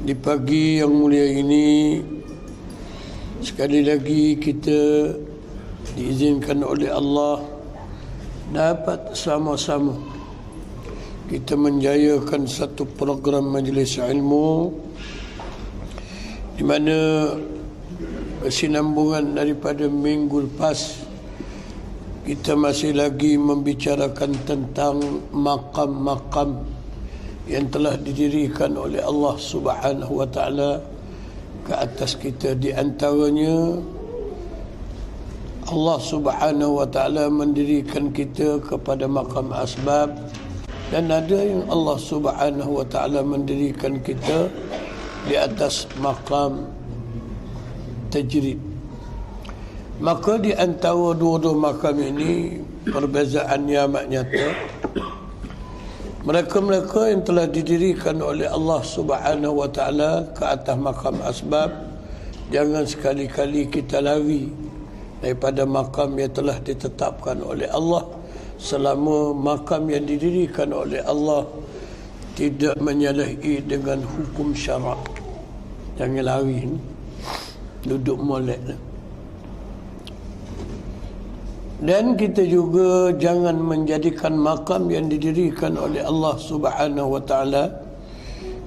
Di pagi yang mulia ini, sekali lagi kita diizinkan oleh Allah dapat sama-sama kita menjayakan satu program majlis ilmu di mana kesinambungan daripada minggu lepas kita masih lagi membicarakan tentang makam-makam yang telah didirikan oleh Allah Subhanahu wa taala ke atas kita. Di antaranya Allah Subhanahu wa taala mendirikan kita kepada makam asbab, dan ada yang Allah Subhanahu wa taala mendirikan kita di atas makam tajrid. Maka di antara dua-dua makam ini perbezaannya amat nyata. Mereka-mereka yang telah didirikan oleh Allah Subhanahu wa taala ke atas makam asbab, jangan sekali-kali kita lari daripada makam yang telah ditetapkan oleh Allah, selama makam yang didirikan oleh Allah tidak menyalahi dengan hukum syarak. Jangan lari, duduk molek. Dan kita juga jangan menjadikan makam yang didirikan oleh Allah Subhanahu wa taala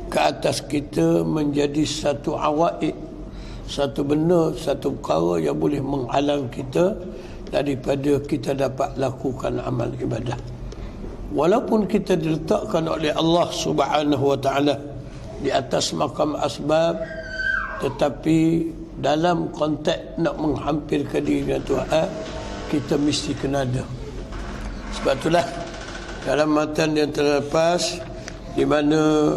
ke atas kita menjadi satu awaid, satu benda, satu perkara yang boleh menghalang kita daripada kita dapat lakukan amal ibadah. Walaupun kita diletakkan oleh Allah Subhanahu wa taala di atas makam asbab, tetapi dalam konteks nak menghampirkan diri dengan Tuhan, kita mesti kena ada. Sebab itulah dalam matan yang terlepas di mana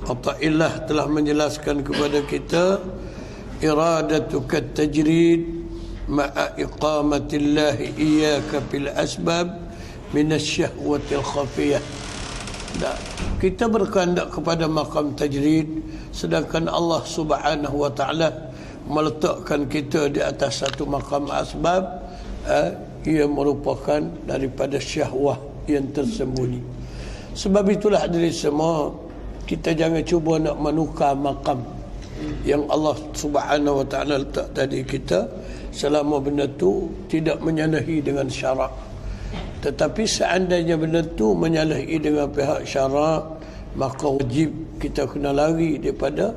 Athaillah telah menjelaskan kepada kita, iradatuka tajrid ma'a iqamatillahi iyyaka fil asbab min asyahwatil khafiyah. Kita berkehendak kepada makam tajrid, sedangkan Allah Subhanahu wa taala meletakkan kita di atas satu makam asbab. Ia merupakan daripada syahwah yang tersembunyi. Sebab itulah dari semua, kita jangan cuba nak menukar makam yang Allah Subhanahu wa taala letak tadi kita, selama benda tu tidak menyalahi dengan syarak. Tetapi seandainya benda tu menyalahi dengan pihak syarak, maka wajib kita kena lari daripada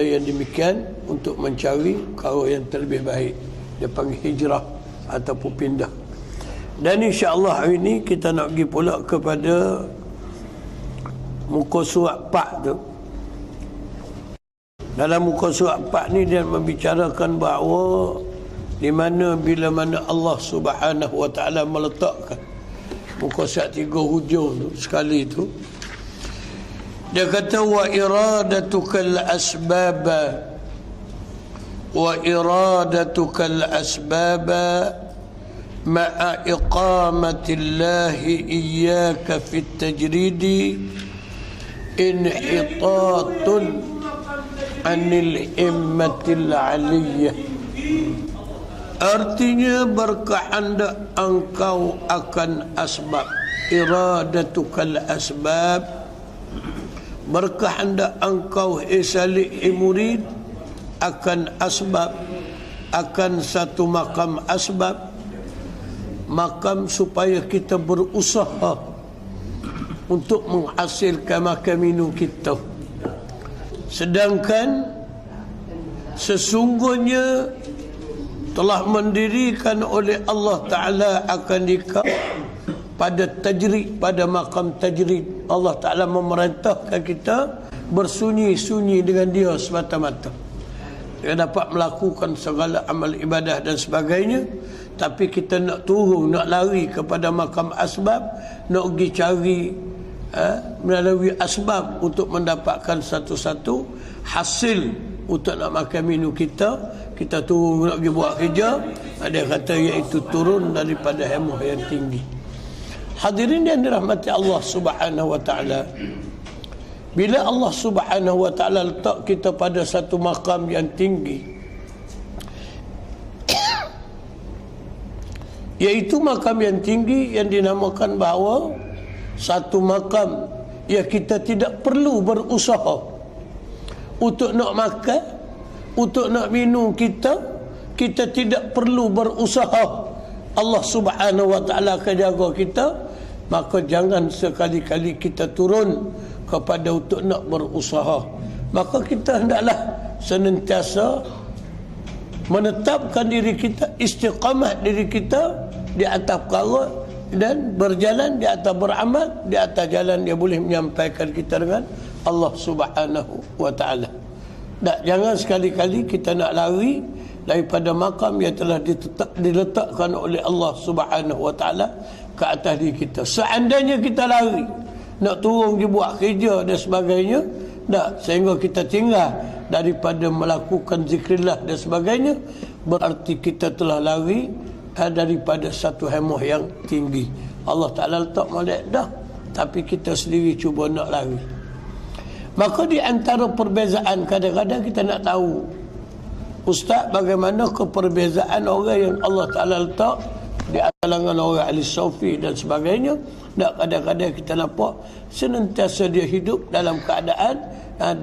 yang demikian untuk mencari perkara yang terlebih baik. Dia panggil hijrah ataupun pindah. Dan insya-Allah hari ini kita nak pergi pula kepada muka surat 4 tu. Dalam muka surat 4 ni dia membicarakan bahawa di mana bila mana Allah Subhanahu wa taala meletakkan muka surat 3 hujung tu sekali tu, dia kata wa iradatukal asbaba wa iradatukal asbaba ma'a iqamatillahi iyyaka fit tajridi inhitatun anil himmatil aliyah. Artinya berkehendak engkau akan asbab, iradatukal asbab, berkehendak engkau salih murid akan asbab, akan satu makam asbab, makam supaya kita berusaha untuk menghasilkan makam minum kita. Sedangkan sesungguhnya telah mendirikan oleh Allah Ta'ala akan nikah pada tajrid, pada makam tajrid. Allah Ta'ala memerintahkan kita bersunyi-sunyi dengan dia semata-mata. Dia dapat melakukan segala amal ibadah dan sebagainya, tapi kita nak turun, nak lari kepada makam asbab, nak pergi cari melalui asbab untuk mendapatkan satu-satu hasil untuk nak makan minum kita. Kita turun nak pergi buat kerja, dia kata iaitu turun daripada hemah yang tinggi. Hadirin yang dirahmati Allah Subhanahu wa taala, bila Allah Subhanahu wa taala letak kita pada satu makam yang tinggi, iaitu makam yang tinggi yang dinamakan bahawa satu makam yang kita tidak perlu berusaha untuk nak makan, untuk nak minum kita tidak perlu berusaha. Allah Subhanahu wa taala akan jaga kita. Maka jangan sekali-kali kita turun kepada untuk nak berusaha. Maka kita hendaklah senantiasa menetapkan diri kita, istiqamah diri kita di atas perkara dan berjalan di atas, beramal di atas jalan yang boleh menyampaikan kita dengan Allah Subhanahu wa taala. Jangan sekali-kali kita nak lari daripada makam yang telah diletakkan oleh Allah Subhanahu wa taala ke atas diri kita. Seandainya kita lari nak turun pergi buat kerja dan sebagainya, sehingga kita tinggal daripada melakukan zikrillah dan sebagainya, berarti kita telah lari daripada satu hemah yang tinggi. Allah Ta'ala letak molek dah, tapi kita sendiri cuba nak lari. Maka di antara perbezaan, kadang-kadang kita nak tahu, Ustaz, bagaimana keperbezaan orang yang Allah Ta'ala letak di kalangan orang ahli sufi dan sebagainya. Kadang-kadang kita nampak senantiasa dia hidup dalam keadaan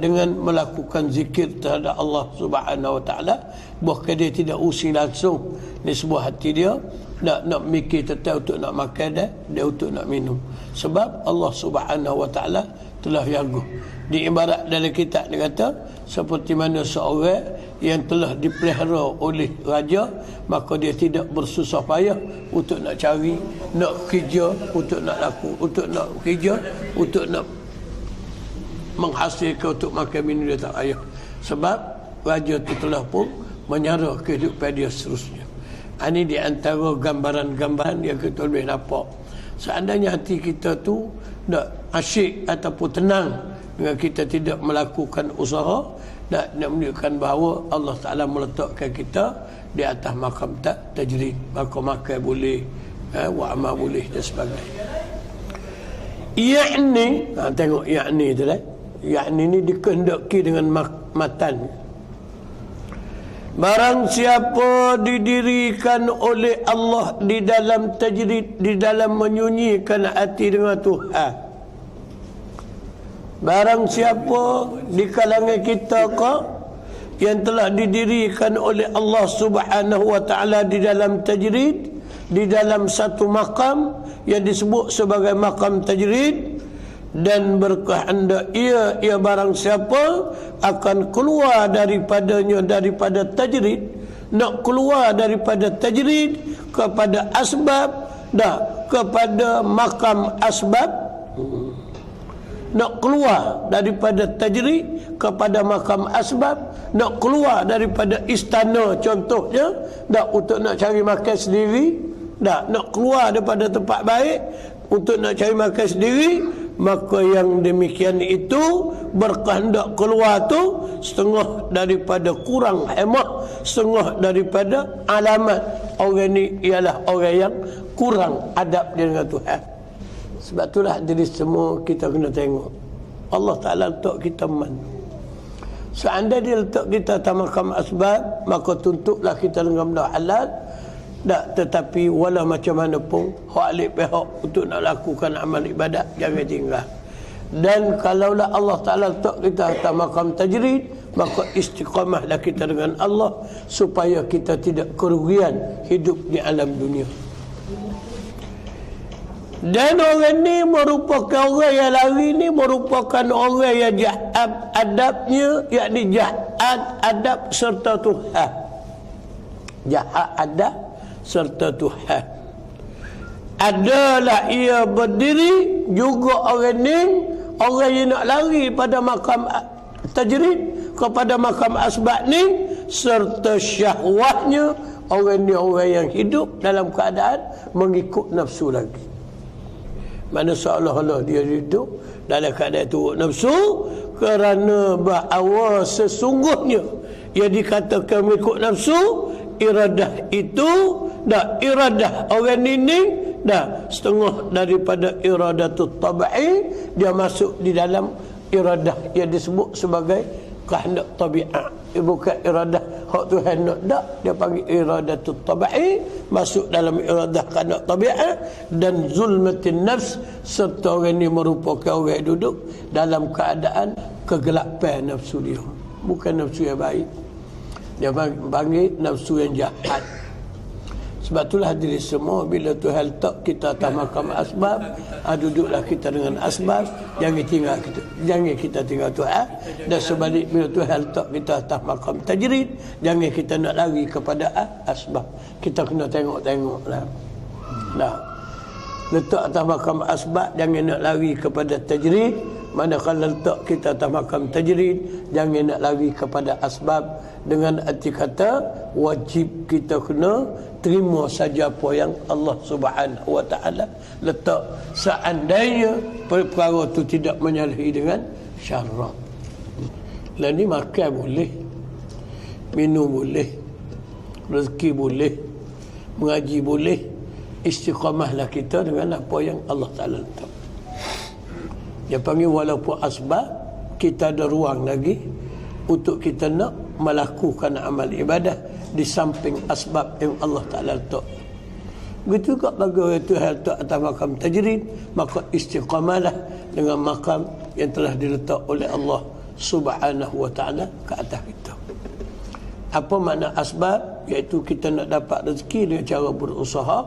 dengan melakukan zikir terhadap Allah Subhanahu wa taala, bahkan dia tidak usir langsung di sebuah hati dia nak mikir tentang untuk nak makan dia untuk nak minum, sebab Allah Subhanahu wa taala telah jaga. Di ibarat dalam kitab dia kata, seperti mana seorang yang telah dipelihara oleh raja, maka dia tidak bersusah payah untuk nak cari, nak kerja, untuk nak laku, untuk nak kerja, untuk nak menghasilkan untuk makan minum, dia tak payah. Sebab raja itu telah pun menyara kehidupan dia seterusnya. Ini di antara gambaran-gambaran yang kita boleh nampak. Seandainya hati kita tu nak asyik ataupun tenang dengan kita tidak melakukan usaha, nak menunjukkan bahawa Allah Ta'ala meletakkan kita di atas makam tajrid. Maka makan boleh, wa amal boleh dan sebagainya. Ya'ni, tengok ya'ni tu lah. Ya'ni ni dikehendaki dengan matan. Barang siapa didirikan oleh Allah di dalam tajrid, di dalam menyunyikan hati dengan Tuhan. Barang siapa di kalangan kita yang telah didirikan oleh Allah Subhanahu wa taala di dalam tajrid, di dalam satu makam yang disebut sebagai makam tajrid, dan berkehendak ia barang siapa akan keluar daripadanya, daripada tajrid, nak keluar daripada tajrid kepada asbab, kepada makam asbab, nak keluar daripada tajrid kepada makam asbab, nak keluar daripada istana contohnya, untuk nak cari makan sendiri, nak keluar daripada tempat baik untuk nak cari makan sendiri, maka yang demikian itu berkehendak keluar tu setengah daripada kurang hemah, setengah daripada alamat orang ni ialah orang yang kurang adab dengan Tuhan. Sebab itulah jadi semua kita kena tengok Allah Ta'ala letak kita man. Seandainya dia letak kita atas makam asbab, maka tuntutlah kita dengan benda halal. Tetapi walau macam mana pun hak alik pihak untuk nak lakukan amal ibadat jangan tinggal. Dan kalaulah Allah Ta'ala letak kita atas makam tajrid, maka istiqamahlah kita dengan Allah supaya kita tidak kerugian hidup di alam dunia. Dan orang ni merupakan orang yang lari ni merupakan orang yang jahat adabnya, yakni jahat adab serta Tuhan. Jahat adab serta Tuhan. Adalah ia berdiri juga orang ni, orang yang nak lari pada makam tajrid kepada makam asbab ni, serta syahwatnya orang ni orang yang hidup dalam keadaan mengikut nafsu lagi. Mana seolah-olah dia hidup dalam keadaan turut nafsu, kerana bahawa sesungguhnya yang dikatakan mengikut nafsu, iradah itu iradah orang ini setengah daripada iradatut tabi'i, dia masuk di dalam iradah yang disebut sebagai kehendak tabiat, bukan iradah hak Tuhan nak dak, dia panggil iradatut tabai, masuk dalam iradah kanak tabiat, dan zulmatin nafs, serta orang ni merupakan orang duduk dalam keadaan kegelapan nafsu dia, bukan nafsu yang baik, dia panggil nafsu yang jahat. Sebab itulah diri semua, bila Tuhan letak kita atas makam asbab, duduklah kita dengan asbab, jangan kita tinggal Tuhan. Dan sebalik, bila Tuhan letak kita atas makam tajrid, jangan kita nak lari kepada asbab. Kita kena tengok-tengok lah. Nah, letak atas makam asbab, jangan nak lari kepada tajrid. Manakala letak kita atas makam tajrid, jangan nak lari kepada asbab. Dengan arti kata, wajib kita kena terima saja apa yang Allah Subhanahu wa ta'ala letak, seandainya perkara itu tidak menyalahi dengan syarat. Lah ni makan boleh, minum boleh, rezeki boleh, mengaji boleh, istiqamahlah kita dengan apa yang Allah Ta'ala letak. Dia panggil walaupun asbab, kita ada ruang lagi untuk kita nak melakukan amal ibadah di samping asbab yang Allah Ta'ala letak. Begitu juga bagi orang Tuhan letak atas makam tajrid, maka istiqamalah dengan makam yang telah diletak oleh Allah Subhanahu wa Ta'ala ke atas kita. Apa makna asbab? Iaitu kita nak dapat rezeki dengan cara berusaha.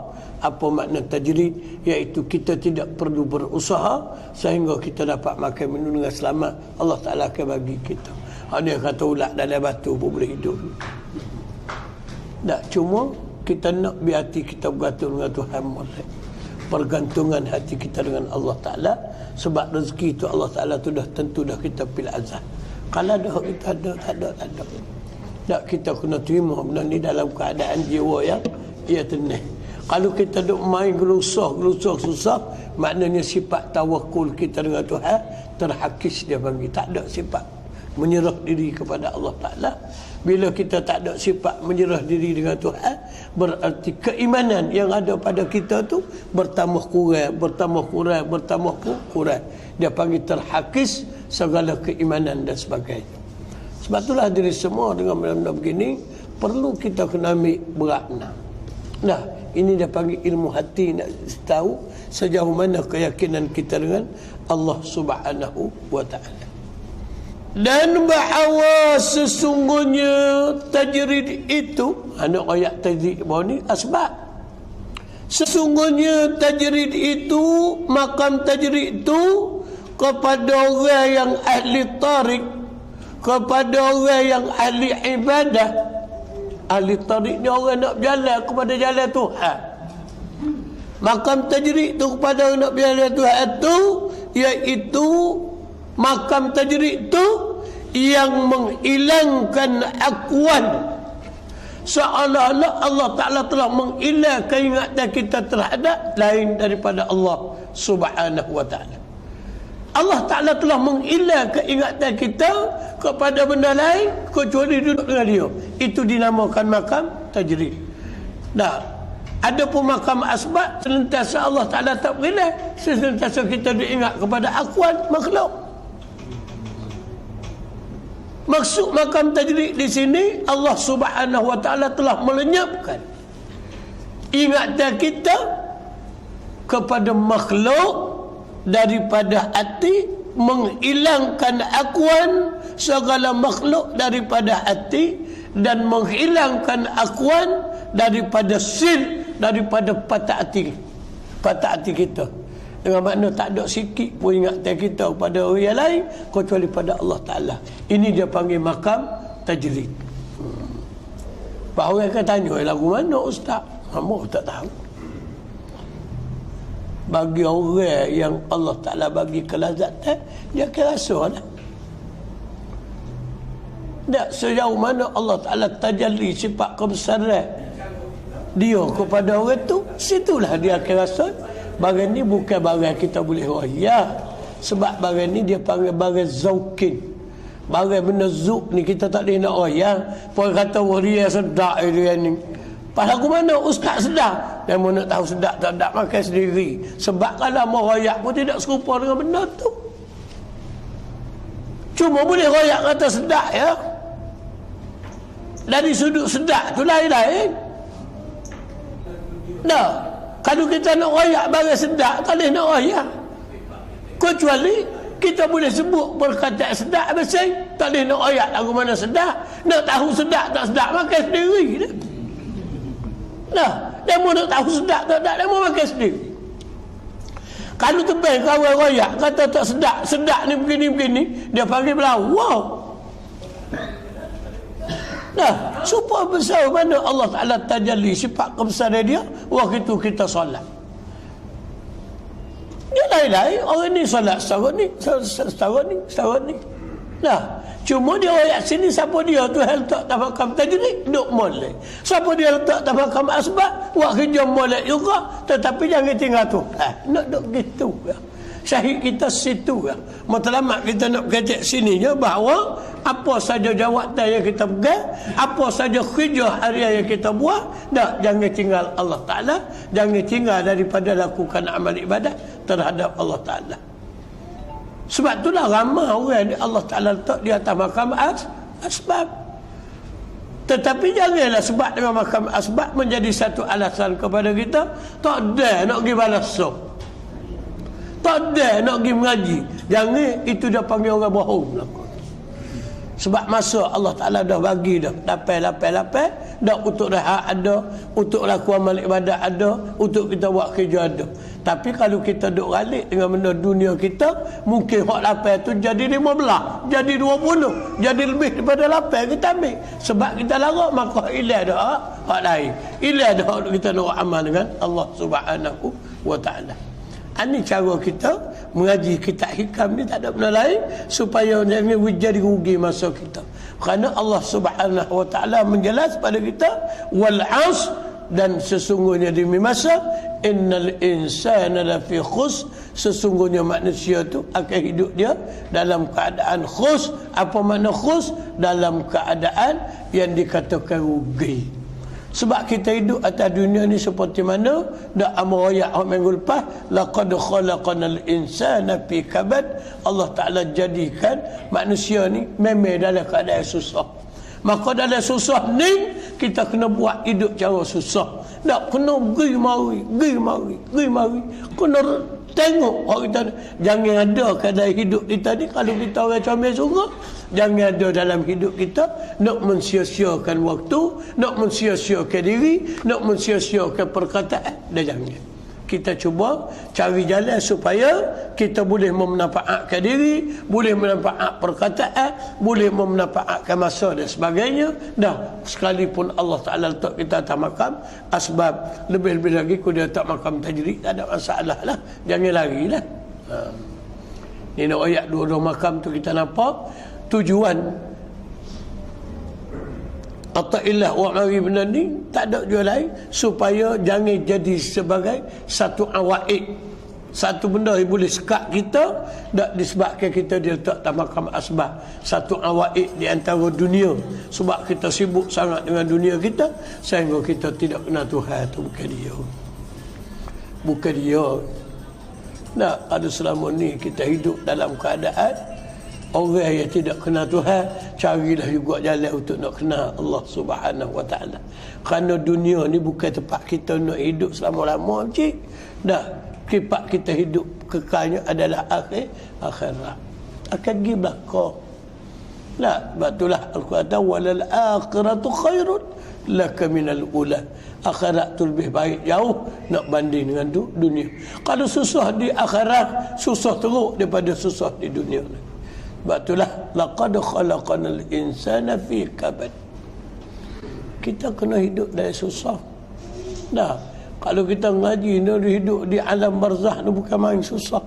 Apa makna tajrid? Iaitu kita tidak perlu berusaha sehingga kita dapat makan minum dengan selamat. Allah Ta'ala akan bagi kita. Dia kata ulat dalam batu pun boleh hidup. Tak, cuma kita nak biar hati kita bergantung dengan Tuhan molek. Pergantungan hati kita dengan Allah Ta'ala. Sebab rezeki itu Allah Ta'ala tu dah tentu dah kita pilih azal. Kalau ada kita ada, tak ada. Tak, kita kena terima benda ni dalam keadaan jiwa yang ia tenang. Kalau kita duk main gelusah susah, maknanya sifat tawakul kita dengan Tuhan terhakis, dia panggil. Tak ada sifat menyerah diri kepada Allah Ta'ala. Bila kita tak ada sifat menyerah diri dengan Tuhan, berarti keimanan yang ada pada kita tu bertambah kurang. Dia panggil terhakis segala keimanan dan sebagainya. Sebab itulah diri semua dengan benda-benda begini perlu kita kena ambil berakna. Nah, ini dia panggil ilmu hati, nak tahu sejauh mana keyakinan kita dengan Allah Subhanahu wa Ta'ala. Dan bahawa sesungguhnya tajrid itu, anak ayat tajrid bawah ni asbab. Sesungguhnya tajrid itu, makam tajrid itu kepada orang yang ahli tarik, kepada orang yang ahli ibadah. Ahli tarik ni orang nak berjalan kepada jalan Tuhan. Makam tajrid itu kepada orang nak berjalan Tuhan itu, iaitu makam tajrid itu yang menghilangkan akuan, seolah-olah Allah Ta'ala telah menghilangkan ingatan kita terhadap lain daripada Allah Subhanahu wa Ta'ala. Allah Ta'ala telah menghilangkan ingatan kita kepada benda lain kecuali duduk dengan dia. Itu dinamakan makam tajrid. Nah, ada pun makam asbab, senantiasa Allah Ta'ala tak berhilang, senantiasa kita diingat kepada akuan makhluk. Maksud makam tajrid di sini, Allah Subhanahu wa Ta'ala telah melenyapkan ingatan kita kepada makhluk daripada hati, menghilangkan akuan segala makhluk daripada hati, dan menghilangkan akuan daripada sil, daripada patah hati kita. Dengan makna tak ada sikit pun ingatan kita kepada orang yang lain kecuali pada Allah Ta'ala. Ini dia panggil makam tajrid. Bahawa orang akan tanya, lagu mana Ustaz? Kamu tak tahu. Bagi orang yang Allah Ta'ala bagi kelazatan, dia akan rasa lah. Tak, sejauh mana Allah Ta'ala tajalli sifat kebesaran dia kepada orang tu, situlah dia akan rasa. Barang ni bukan barang kita boleh royak. Sebab barang ni dia panggil barang zaukin. Barang benda zuk ni kita tak boleh nak royak. Pun kata dia sedap dia ni. Pasal aku mana ustaz sedap? Dia mau nak tahu sedap tak sedap makan sendiri. Sebab kalau mau royak pun tidak serupa dengan benda tu. Cuma boleh royak kata sedap ya. Dari sudut sedap tu lain-lain. Dah, kalau kita nak royak barang sedap, tak boleh nak royak. Kecuali kita boleh sebut perkataan sedap bersih, tak boleh nak royak lagu mana sedap. Nak tahu sedap tak sedap, makan sendiri dah. Dah, dia mau nak tahu sedap tak sedap, dia mau makan sendiri. Kalau tebal kawan royak kata tak sedap, sedap ni begini-begini, dia panggil belau. Wow. Nah, supaya besar mana Allah Ta'ala tajalli sifat kebesaran dia, waktu itu kita solat. Dia lain-lain, orang ni solat setahun ni, setahun ni. Nah, cuma dia ayat sini, siapa dia tu yang letak tak makam tajrid, duk molek. Siapa dia letak tak makam asbab, buat kerja molek juga, tetapi jangan tinggal tu. Nak duk gitu ya. Syahid kita situ ya. Matlamat kita nak kata sininya bahawa apa saja jawatan yang kita pegang, apa saja kerja harian yang kita buat, dah jangan tinggal Allah Ta'ala, jangan tinggal daripada lakukan amal ibadat terhadap Allah Ta'ala. Sebab itulah ramai orang Allah Ta'ala letak di atas makam asbab. Tetapi janganlah sebab dengan makam asbab menjadi satu alasan kepada kita tak ada nak pergi balas soh, tak ada nak pergi mengaji. Jangan, itu dia panggil orang bohong. Sebab masa Allah Ta'ala dah bagi dah lapar, dah untuk rehat ada, untuk laku amal ibadat ada, untuk kita buat kerja ada. Tapi kalau kita duk ralik dengan benda dunia kita, mungkin hak lapar tu jadi 15, jadi 20, jadi lebih daripada lapar kita ambil. Sebab kita larak, maka ilah dah hak lain. Ilah dah hak kita nak amal dengan Allah Subhanahu wa Ta'ala. Ini cara kita mengaji kitab hikam ni, tak ada benda lain supaya jangan jadi rugi masa kita. Kerana Allah Subhanahu wa Ta'ala menjelas pada kita wal 'asr, dan sesungguhnya demi masa, innal insana lafi khus, sesungguhnya manusia tu akan hidup dia dalam keadaan khus. Apa makna khus? Dalam keadaan yang dikatakan rugi. Sebab kita hidup atas dunia ni seperti mana dak amal ayat minggu lepas, laqad khalaqanal insana fi kabad. Allah Ta'ala jadikan manusia ni memang dalam keadaan susah. Maka dalam susah ni kita kena buat hidup cara susah. Tak kena pergi mari. Kena tengok orang kita. Jangan ada keadaan hidup kita ni, kalau kita orang comel sungguh, jangan ada dalam hidup kita nak mensia-siakan waktu, nak mensia-siakan diri, nak mensia-siakan perkataan. Dah jangan. Kita cuba cari jalan supaya kita boleh memanfaatkan diri, boleh memanfaatkan perkataan, boleh memanfaatkan masa dan sebagainya. Dah, sekalipun Allah Ta'ala letak kita atas makam asbab, lebih-lebih lagi kalau dia letak makam tajrid, tak ada masalah lah. Jangan lari lah. Ini nak ayat dua-dua makam tu kita nampak tujuan Ata'illah wa mari benda ni tak ada jual lain supaya jangan jadi sebagai satu awaid, satu benda yang boleh sekat kita, tak disebabkan kita dia letak tak makam asbab, satu awaid di antara dunia. Sebab kita sibuk sangat dengan dunia kita sehingga kita tidak kenal Tuhan. Itu bukan dia. Nah, ada selama ni kita hidup dalam keadaan orang yang tidak kenal Tuhan, carilah juga jalan untuk nak kenal Allah Subhanahu wa Ta'ala. Kerana dunia ni bukan tempat kita nak hidup selama-lama, cik. Dah, tempat kita hidup kekalnya adalah akhirat. Akan pergi belakang. Nah, batulah Al-Quran, walal akhiratu khairun laka minal ula. Akhirat tu lebih baik jauh nak banding dengan dunia. Kalau susah di akhirat, susah teruk daripada susah di dunia. Batulah laqad khalaqanal insana fi kabad. Kita kena hidup dari susah. Dah, kalau kita ngaji ni hidup di alam barzah ni bukan main susah.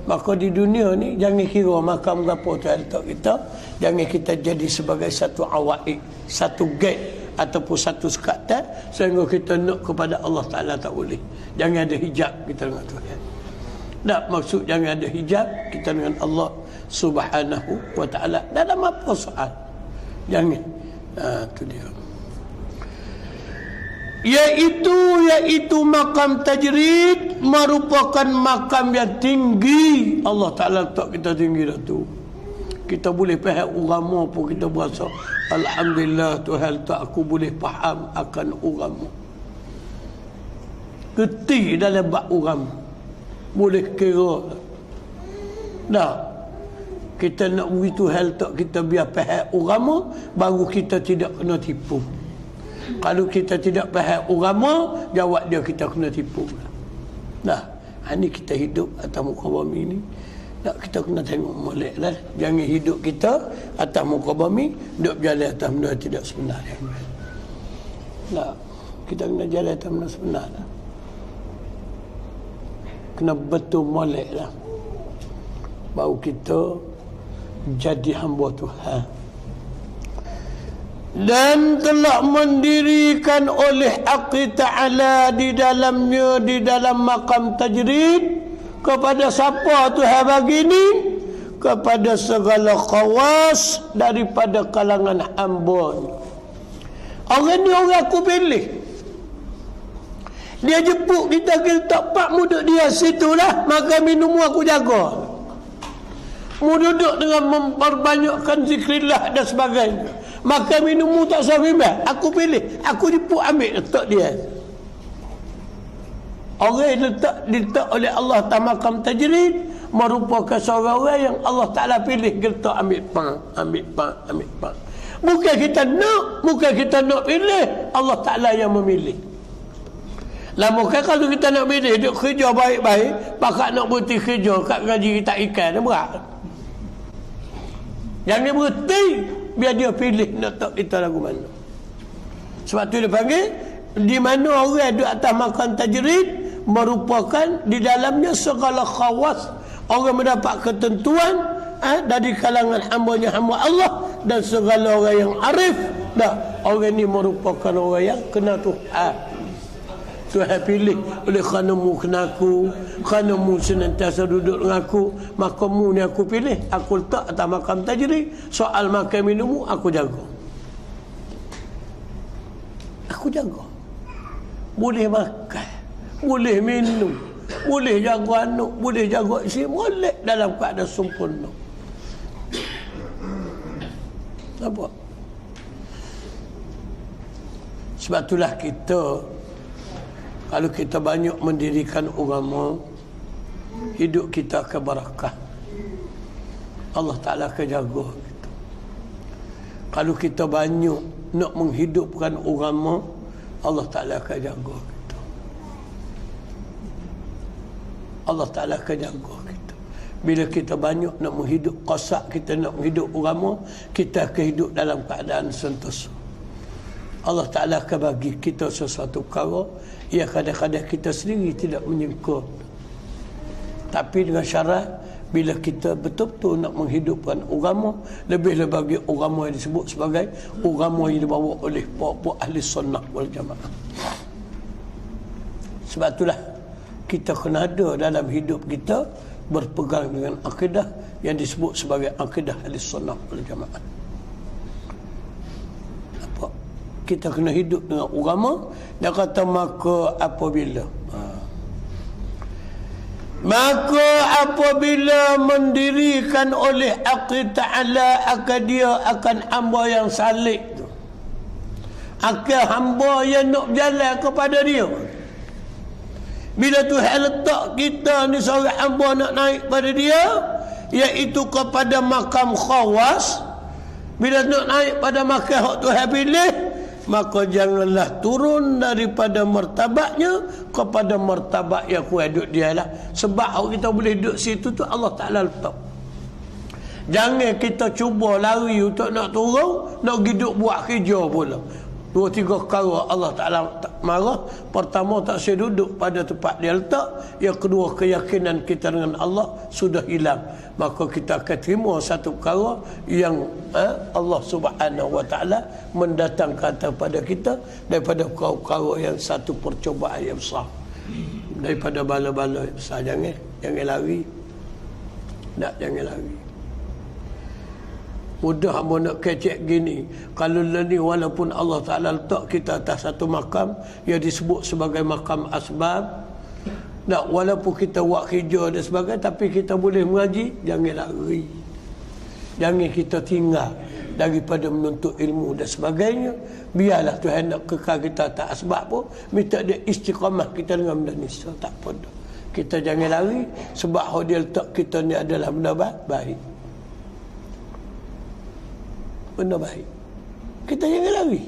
Maka di dunia ni jangan kira makam gapo tu letak kita, jangan kita jadi sebagai satu awaid, satu gate ataupun satu sekatan sehingga kita nak kepada Allah Ta'ala tak boleh. Jangan ada hijab kita dengan Tuhan. Tak maksud jangan ada hijab kita dengan Allah Subhanahu wa Ta'ala dalam apa soal. Jangan. Itu dia. Iaitu makam tajrid merupakan makam yang tinggi. Allah Ta'ala letak kita tinggi dah tu. kita boleh faham agama pun kita berasa alhamdulillah Tuhan tak aku boleh faham akan agama. Kerti dalam bab agama. Boleh kira. Dah. Kita nak begitu hal tak kita biar faham agama baru kita tidak kena tipu. Kalau kita tidak faham agama, jawab dia kita kena tipu. Dah. Ini kita hidup atas muka bumi ni. Tak, kita kena tengok molek lah. Jangan hidup kita atas muka bumi duk berjalan atas benda tidak sebenar. Tak, kita kena jalan atas benda sebenar lah. Kena betul molek lah. Baru kita jadi hamba Tuhan. Dan telah mendirikan oleh Haqqi Ta'ala di dalamnya, di dalam maqam tajrid, kepada siapa Tuhan bagi ni? Kepada segala khawas daripada kalangan hamba. Orang ni orang aku pilih. Dia jemput kita tak pak mu duduk dia situlah, maka minum aku jaga. Mu duduk dengan memperbanyakkan zikrillah dan sebagainya, maka minummu tak sahabat. Aku pilih, aku jemput ambil letak dia. Orang yang diletak oleh Allah atas maqam tajrid merupakan seorang orang yang Allah Ta'ala pilih letak ambil pang. Bukan kita nak pilih, Allah Ta'ala yang memilih. Lama kan kalau kita nak pilih duk kerja baik-baik, pakak nak berhenti kerja kat gaji kita ikan, berat. Jangan berhenti biar dia pilih nak tak kita lagu mana. Sebab tu dia panggil di mana orang duduk atas maqam tajrid merupakan di dalamnya segala khawas, orang mendapat ketentuan dari kalangan hamba-nya hamba Allah, dan segala orang yang arif. Dah, orang ni merupakan orang yang kena Tuhan. Tuhan pilih oleh kerana mu kena aku, kerana mu senantiasa duduk dengan aku, maka mu ni aku pilih, aku letak atas maqam tajrid. Soal makan minummu aku jaga. Aku jaga. Boleh makan, boleh minum, boleh jaga anak, boleh jaga isteri, boleh dalam keadaan sempurna. Nampak? Sebab itulah kita, kalau kita banyak mendirikan agama, hidup kita akan barakah. Allah Ta'ala akan jaga kita. Kalau kita banyak nak menghidupkan agama, Allah Ta'ala akan jaga kita. Allah Ta'ala akan jaga kita. Bila kita banyak nak menghidup qasak, kita nak menghidup agama, kita akan hidup dalam keadaan sentosa. Allah Ta'ala akan bagi kita sesuatu perkara yang kadang-kadang kita sendiri tidak menyangka. Tapi dengan syarat, bila kita betul-betul nak menghidupkan agama, lebih-lebih bagi agama yang disebut sebagai agama yang dibawa oleh puak-puak ahli sunnah wal jamaah. Sebab itulah kita kena ada dalam hidup kita berpegang dengan akidah yang disebut sebagai akidah ahli sunnah wal jamaah. Kita kena hidup dengan agama. Dia kata maka apabila mendirikan oleh Haqqi Ta'ala akan dia akan hamba yang salik tu, akan hamba yang nak berjalan kepada dia. Bila Tuhan letak kita ni seorang hamba nak naik pada dia, iaitu kepada makam khawas. Bila nak naik pada makam hak Tuhan pilih, maka janganlah turun daripada martabatnya kepada martabat yang kuat duduk dia lah. Sebab kalau kita boleh duduk situ tu Allah Ta'ala letak. Jangan kita cuba lari untuk nak turun, nak hidup buat kerja pula. 2-3 perkara Allah Ta'ala marah. Pertama, tak saya duduk pada tempat dia letak. Yang kedua, keyakinan kita dengan Allah sudah hilang. Maka kita akan terima satu perkara yang Allah Subhanahu wa Ta'ala mendatangkan kepada kita daripada perkara-perkara yang satu percobaan yang besar, daripada bala-bala yang besar. Jangan lari. Tak, jangan lari. Mudah hamba nak kecek gini. Kalau ni walaupun Allah Ta'ala letak kita atas satu makam yang disebut sebagai makam asbab, tak, walaupun kita buat kerja dan sebagainya, tapi kita boleh mengaji, jangan lari. Jangan kita tinggal daripada menuntut ilmu dan sebagainya. Biarlah Tuhan nak kekal kita tak asbab pun, minta dia istiqamah kita dengan benda ni. So, tak apa dah. Kita jangan lari sebab hak dia letak kita ni adalah benda baik. Benda baik. Kita jangan lari.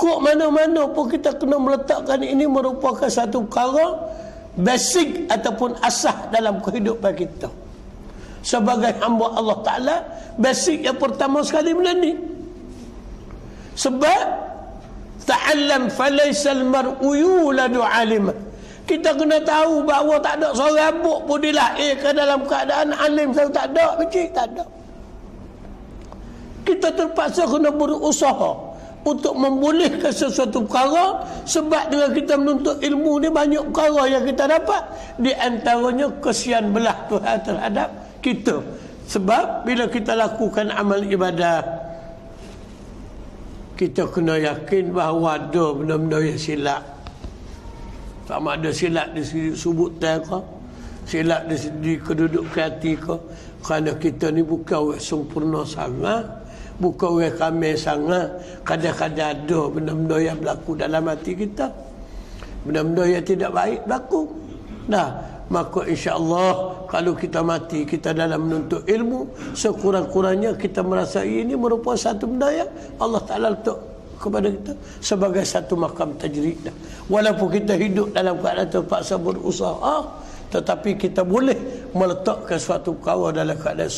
Kok mana-mana pun kita kena meletakkan ini merupakan satu perkara basic ataupun asas dalam kehidupan kita. Sebagai hamba Allah Ta'ala, basic yang pertama sekali benda ni. Sebab ta'allam falaisal mar'u yuladu alima. Kita kena tahu bahawa tak ada seorang rabuk pun dilahirkan dalam keadaan alim. Tak ada, kecil, tak ada. Kita terpaksa kena berusaha untuk membolehkan sesuatu perkara, sebab dengan kita menuntut ilmu ni banyak perkara yang kita dapat. Di antaranya kesian belah Tuhan terhadap kita. Sebab bila kita lakukan amal ibadah, kita kena yakin bahawa ada benda-benda yang silap. Sama ada silap di segi subutan ke, silap di segi kedudukan hati ke. Kerana kita ni bukan orang sempurna sangat, bukan orang kamil sangat. Kadang-kadang ada benda-benda yang berlaku dalam hati kita, benda-benda yang tidak baik berlaku. Nah, maka insya-Allah kalau kita mati kita dalam menuntut ilmu, sekurang-kurangnya kita merasai ini merupakan satu benda yang Allah Ta'ala letak kepada kita sebagai satu makam tajrid. Walaupun kita hidup dalam keadaan terpaksa berusaha, tetapi kita boleh meletakkan suatu perkara dalam keadaan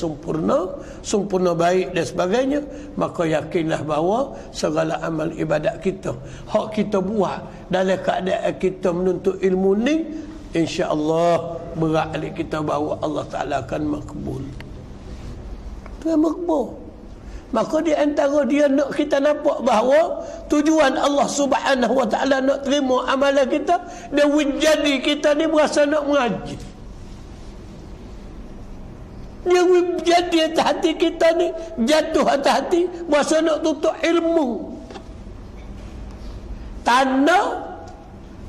sempurna baik dan sebagainya. Maka yakinlah bahawa segala amal ibadat kita, hak kita buat dalam keadaan kita menuntut ilmu ni, insya-Allah berat kita bahawa Allah Ta'ala akan makbul. Itu yang makbul. Maka di antara dia nak kita nampak bahawa tujuan Allah Subhanahu Wa Ta'ala nak terima amalan kita, dia jadi kita ni berasa nak mengaji. Dia jadi atas hati kita ni, jatuh atas hati, berasa nak tuntut ilmu. Tanda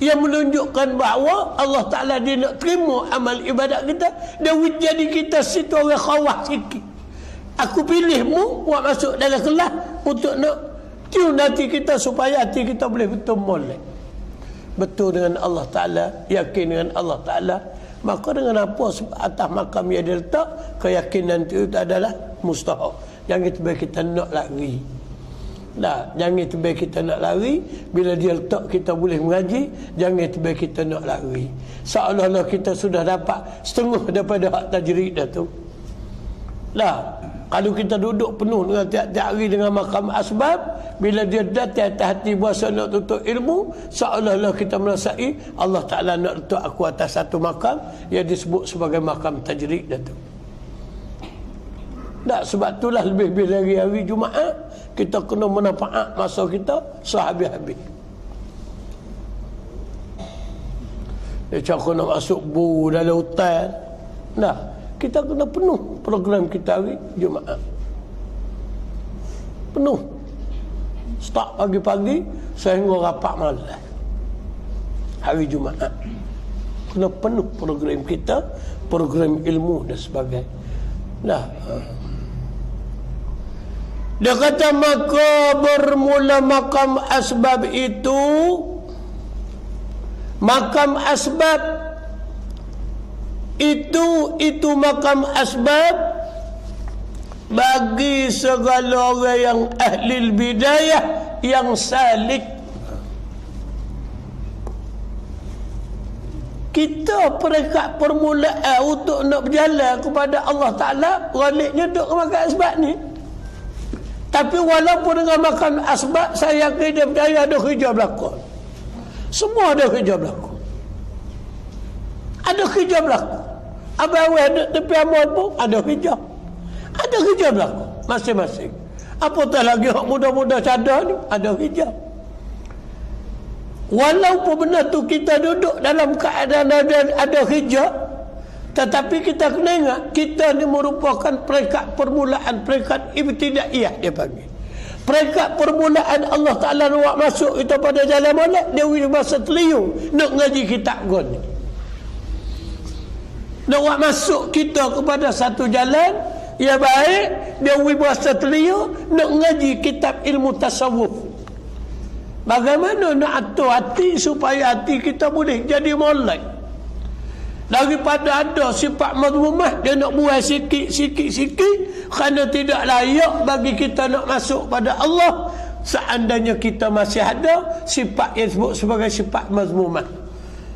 yang menunjukkan bahawa Allah Ta'ala dia nak terima amal ibadat kita, dia jadi kita situ orang khawah sikit. Aku pilihmu buat masuk dalam kelas untuk nak tune hati kita supaya hati kita boleh betul molek. Betul dengan Allah Ta'ala, yakin dengan Allah Ta'ala. Maka dengan apa atas makam yang dia letak, keyakinan itu adalah mustahak. Jangan terbaik kita nak lari. Nah, jangan terbaik kita nak lari. Bila dia letak kita boleh mengaji, jangan terbaik kita nak lari. Seolah-olah kita sudah dapat setengah daripada hak tajrid dah tu. Lah, kalau kita duduk penuh dengan tiap-tiap hari dengan makam asbab, bila dia datang atas hati berasa nak tuntut ilmu, seolah-olah kita merasai Allah Ta'ala nak letak aku atas satu makam yang disebut sebagai makam tajrid dah tu. Tak, sebab itulah lebih-lebih dari hari Jumaat kita kena manfaat masa kita sehabis-habis. Dia cakap nak masuk buru dalam hutan. Nah, kita kena penuh program kita hari Jumaat. Penuh. Start pagi-pagi sehingga rapat malam. Hari Jumaat. Kena penuh program kita, program ilmu dan sebagainya. Nah, dia kata maka bermula makam asbab itu, makam asbab itu makam asbab bagi segala orang yang ahli bidayah yang salik. Kita peringkat permulaan untuk nak berjalan kepada Allah Ta'ala, galiknya duduk ke makam asbab ni. Tapi walaupun dengan makam asbab, saya yakin dia berjaya ada kerja berlaku. Semua ada kerja berlaku. Ada kerja berlaku. Abang awal duduk tepi amal pun ada kerja. Ada kerja berlaku masing-masing. Apatah lagi orang muda-muda cadar ni, ada kerja. Walaupun benda tu kita duduk dalam keadaan ada kerja, tetapi kita kena ingat kita ni merupakan peringkat permulaan, peringkat ibtidaiyah dia panggil. Peringkat permulaan Allah Ta'ala nak masuk kita pada jalan molek, dia wili masa terliung nak ngaji kitab gon ni. Nak masuk kita kepada satu jalan Ya baik, dia puasa telia nak ngaji kitab ilmu tasawuf. Bagaimana nak atur hati supaya hati kita boleh jadi molek. Daripada ada sifat mazmumah, dia nak buat sikit kerana tidak layak bagi kita nak masuk pada Allah seandainya kita masih ada sifat yang disebut sebagai sifat mazmumah.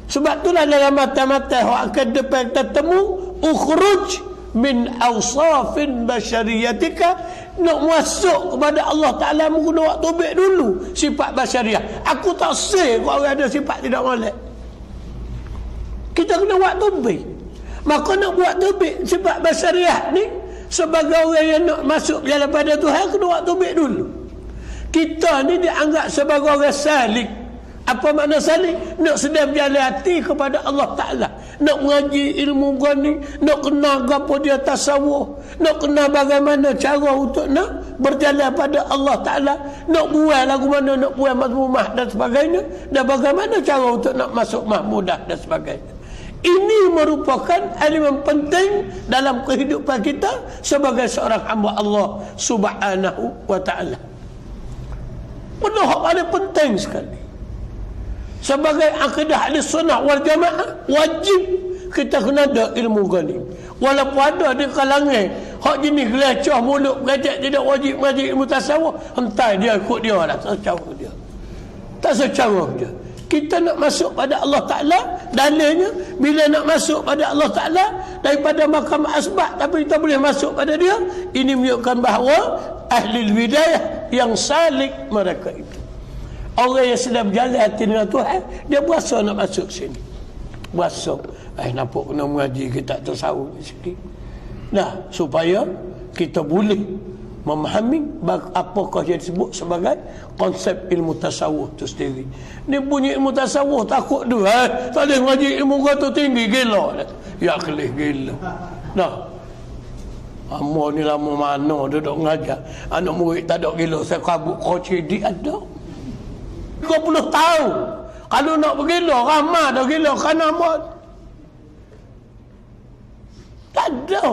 Sebab itulah dalam mata-mata yang akan depan kita temu, ukhruj min awsafin basyariyatika, nak masuk kepada Allah Ta'ala menggunakan waktu baik dulu sifat basyariah. Aku tak say kalau orang ada sifat tidak molek. Kita kena buat tubik. Maka nak buat tubik sifat basyariah ni, sebagai orang yang nak masuk jalan pada Tuhan, kena buat tubik dulu. Kita ni dianggap sebagai orang salik. Apa makna salik? Nak sedang berjalan hati kepada Allah Ta'ala, nak mengaji ilmu gani, nak kenal apa dia tasawuf, nak kenal bagaimana cara untuk nak berjalan pada Allah Ta'ala, nak buat lagu mana, nak buat mazmumah dan sebagainya, dan bagaimana cara untuk nak masuk mahmudah dan sebagainya. Ini merupakan elemen penting dalam kehidupan kita sebagai seorang hamba Allah Subhanahu wa Ta'ala. Benda yang paling penting sekali. Sebagai akidah ahli sunnah wal jamaah, wajib kita kena ada ilmu gani. Walaupun ada di kalangan hak jenis gelecah mulut gajak tidak wajib mengaji ilmu tasawuf, hentai dia ikut dia lah, tak secara dia. Tak secara dia. Kita nak masuk pada Allah Ta'ala, dalilnya bila nak masuk pada Allah Ta'ala daripada makam asbab tapi kita boleh masuk pada dia, ini menunjukkan bahawa ahli bidayah yang salik mereka itu, orang yang sedang berjalan hati dengan Tuhan, dia berasa nak masuk sini. Berasa, nampak kena mengaji kita tasawuf sikit. Nah, supaya kita boleh memahami apakah yang disebut sebagai konsep ilmu tasawuf itu sendiri. Ni bunyi ilmu tasawuf takut dia, tak boleh mengaji ilmu kata tinggi, gila. Ya kelih gila. Nah, Amo ni lama mana duduk mengajar. Anak murid tak ada gila, saya kabut kocedik ada. 30 tahun. Kalau nak bergila, ramah dah gila kerana amat. Tak ada.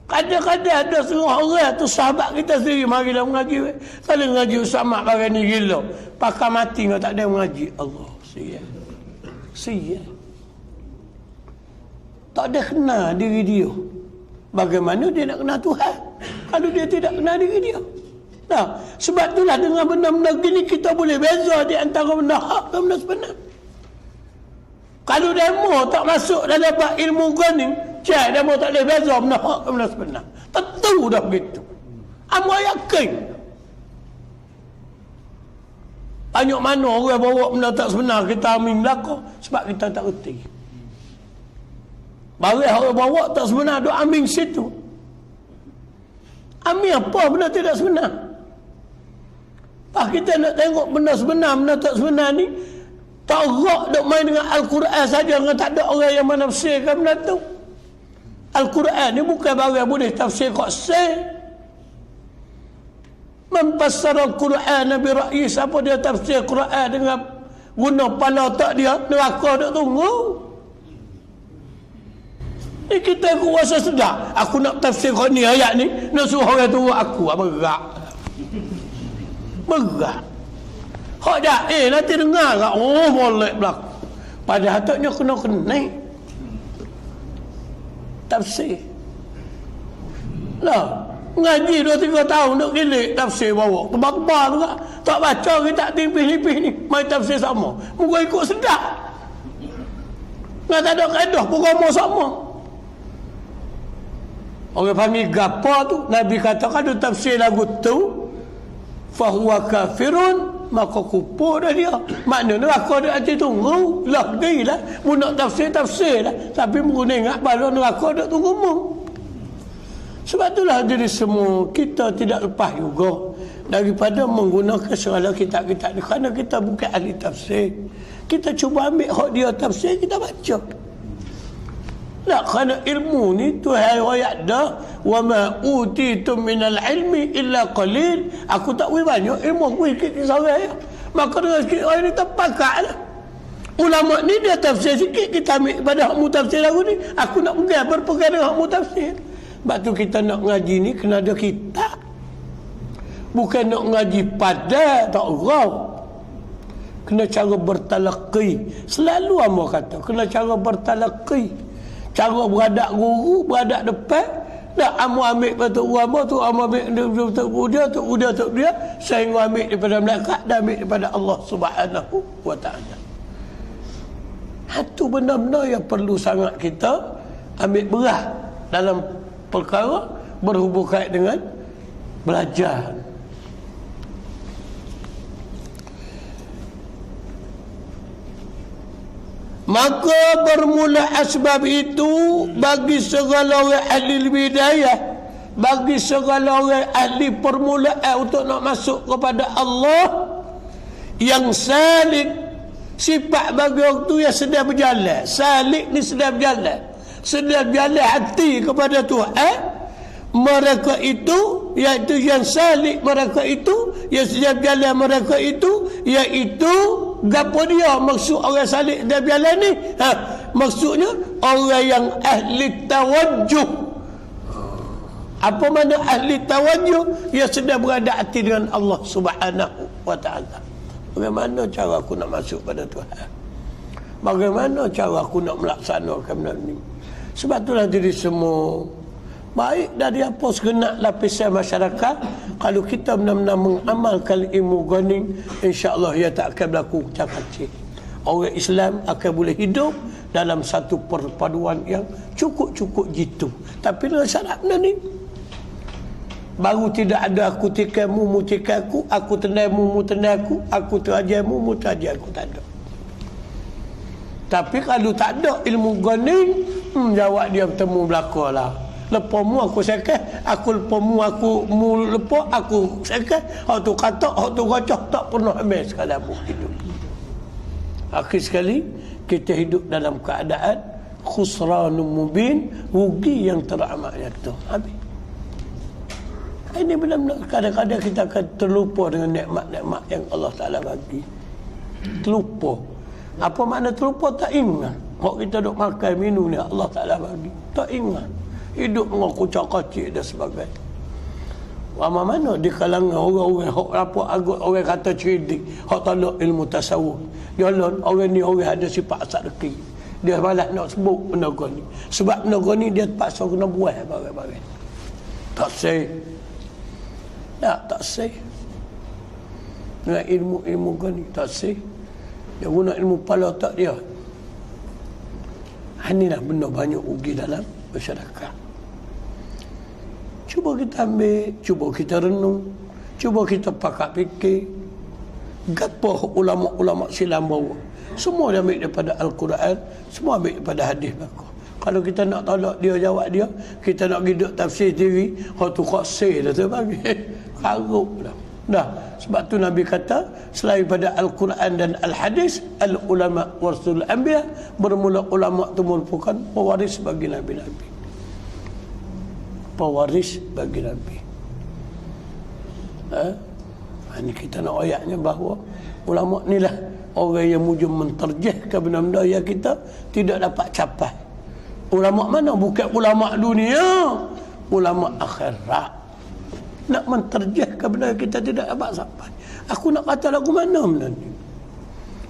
Kadang-kadang ada setengah orang tu sahabat kita sendiri, mari lah mengaji. Kalau mengaji Ustaz bagai ni gila. Pakai mati kau tak ada mengaji. Allah, sial. Sial. Tak ada kenal diri dia. Bagaimana dia nak kenal Tuhan kalau dia tidak kenal diri dia? Nah, sebab itulah dengan benda-benda gini kita boleh beza di antara benda hak dan benda sebenar. Kalau demo tak masuk dalam ilmu gani, cak demo tak boleh beza benda hak dan benda sebenar. Tentu dah begitu. Amo yakin. Banyak mana orang bawa benda tak sebenar kita amin belaka sebab kita tak reti. Barang orang bawa tak sebenar duk amin situ. Amin apa benda tidak sebenar? Kita nak tengok benda sebenar, benda tak sebenar ni, tak rak duk main dengan Al-Quran saja, dengan tak ada orang yang menafsirkan benda tu. Al-Quran ni bukan barang boleh tafsir kok say. Memfassara Al-Quran bi ra'yi, siapa dia tafsir Quran dengan guna kepala otak dia, neraka duk tunggu. Ni kita kuasa sedar. Aku nak tafsir ni ayat ni, nak suruh orang tunggu aku, berat. Berat. Hak dah, nanti dengar tak? Oh, molek belakang. Padahal taknya kena naik tafsir. Lah, ngaji 2-3 tahun nak gilik tafsir bawa. Tebal-tebal juga. Tak baca kita tipis-tipis ni. Mai tafsir sama. Muka ikut sedap. Nggak tak ada kaedah, pokok sama. Orang panggil gapa tu, Nabi kata kalau tafsir lagu tu fahuwa kafirun, maka kupur dah dia. Maknanya neraka dia hati tunggu. Lah gila, mu nak tafsir lah. Tapi mu ingat bahawa neraka dia tunggu mu. Sebab itulah jadi semua kita tidak lepas juga daripada menggunakan segala kitab-kitab ni, kerana kita bukan ahli tafsir. Kita cuba ambil hak dia tafsir, kita baca. Tak, kerana ilmu ni Tuhan ayat dah, wa ma utitum minal ilmi illa qalil. Aku tak beri banyak ilmu, aku sikit seorang. Maka dengan sikit orang ni terpakat lah. Ulama ni dia tafsir sikit, kita ambil pada hakmu tafsir lagu ni. Aku nak berpegang dengan hakmu tafsir. Sebab tu kita nak ngaji ni kena ada kitab. Bukan nak ngaji pada tak orang. Kena cara bertalaqi. Selalu hamba kata kena cara bertalaqi. Cara beradak guru, beradak depan. Tak ambil batu hamba tu, ambil dia, sehingga ambil daripada malaikat dan ambil daripada Allah Subhanahu wa taala. Itu benar-benar yang perlu sangat kita ambil berat dalam perkara berhubungan dengan belajar. Maka bermula asbab itu bagi segala orang ahli bidayah, bagi segala orang ahli permulaan untuk nak masuk kepada Allah yang salik. Sifat bagi orang tu yang sedang berjalan. Salik ni sedang berjalan, sedang berjalan hati kepada Tuhan. Mereka itu, iaitu yang salik mereka itu, yang sedang berjalan mereka itu, iaitu gapo dia maksud orang salik dan berjalan ni? Maksudnya orang yang ahli tawajjuh. Apa makna ahli tawajjuh? Yang sedang berada hati dengan Allah Subhanahu wa taala. Bagaimana cara aku nak masuk pada Tuhan? Bagaimana cara aku nak melaksanakan benda ni? Sebab itulah diri semua baik dari apa segenap lapisan masyarakat, kalau kita benar-benar mengamalkan ilmu ghanim, insya-Allah ia tak akan berlaku kacau-kacau. Orang Islam akan boleh hidup dalam satu perpaduan yang cukup-cukup jitu. Tapi dengan syarat benda ni, baru tidak ada aku tikamu, mu tikaku, aku tenaimu, mu tenaiku, aku terajamu, mu terajaku, tak ada. Tapi kalau tak ada ilmu ghanim, jawab dia bertemu belakang lah. Lepas mu aku sekeh, aku lepas mu aku mu lepas aku sekeh. Hak tu kata, hak tu gacah tak pernah habis dalam hidup. Akhir sekali kita hidup dalam keadaan khusranun mubin, rugi yang teramat nyata. Habis. Ini benar-benar kadang-kadang kita akan terlupa dengan nikmat-nikmat yang Allah Taala bagi. Terlupa. Apa makna terlupa? Tak ingat. Kalau kita duk makan minum ni Allah Taala bagi. Tak ingat. Hidup dengan kucak-kacik dan sebagainya. Ramai mana di kalangan orang-orang apa agut orang kata cerdik, hak tolak ilmu tasawuf. Jalan orang ni orang ada sifat sadaqi. Dia malas nak sebut benda ni. Sebab benda ni dia terpaksa kena buat barang-barang. Tak say. Tak say. Dengan ilmu ni tak say. Dia guna ilmu pala tak dia. Inilah benda banyak ugi dalam masyarakat. Cuba kita ambil, cuba kita renung, cuba kita pakak fikir. Gapo ulama-ulama silam bawa? Semua dia ambil daripada Al-Quran, semua ambil daripada hadis belakang. Kalau kita nak tolak dia, jawab dia, kita nak hidup tafsir sendiri, hak tu qasir dah tu bagi. Karuk dah. Dah, sebab tu Nabi kata, selain pada Al-Quran dan Al-Hadis, al-ulama warasul anbiya, bermula ulama itu merupakan pewaris bagi nabi-nabi. Pewaris bagi Nabi. Ini kita nak ayatnya bahawa ulama ni lah orang yang mujum menterjihkan benda-benda yang kita tidak dapat capai. Ulama mana? Bukan ulama dunia, ulama akhirat. Nak menterjihkan benda yang kita tidak dapat sampai. Aku nak kata lagu mana benda ni?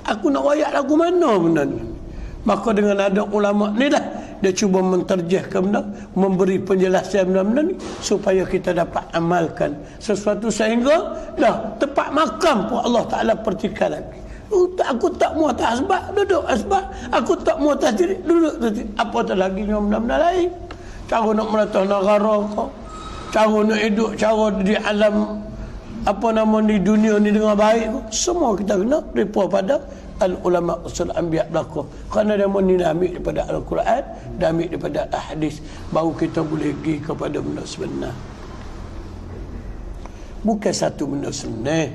Aku nak ayat lagu mana benda ni? Maka dengan ada ulama ni lah dia cuba menterjihkan benda, memberi penjelasan benda-benda ni supaya kita dapat amalkan sesuatu sehingga dah tepat makam pun Allah Ta'ala pertikai lagi. Aku tak muat asbab, duduk asbab. Aku tak muat diri, duduk diri. Apa tak lagi benda-benda lain? Cara nak melatih negara kau, cara nak hidup, cara di alam apa nama ni dunia ni dengan baik kau. Semua kita kena repa pada al-ulama usul anbiya belaka. Kerana dia ambil daripada Al-Quran dan ambil daripada Al-Hadis, baru kita boleh pergi kepada benda sebenar. Bukan satu benda sebenar.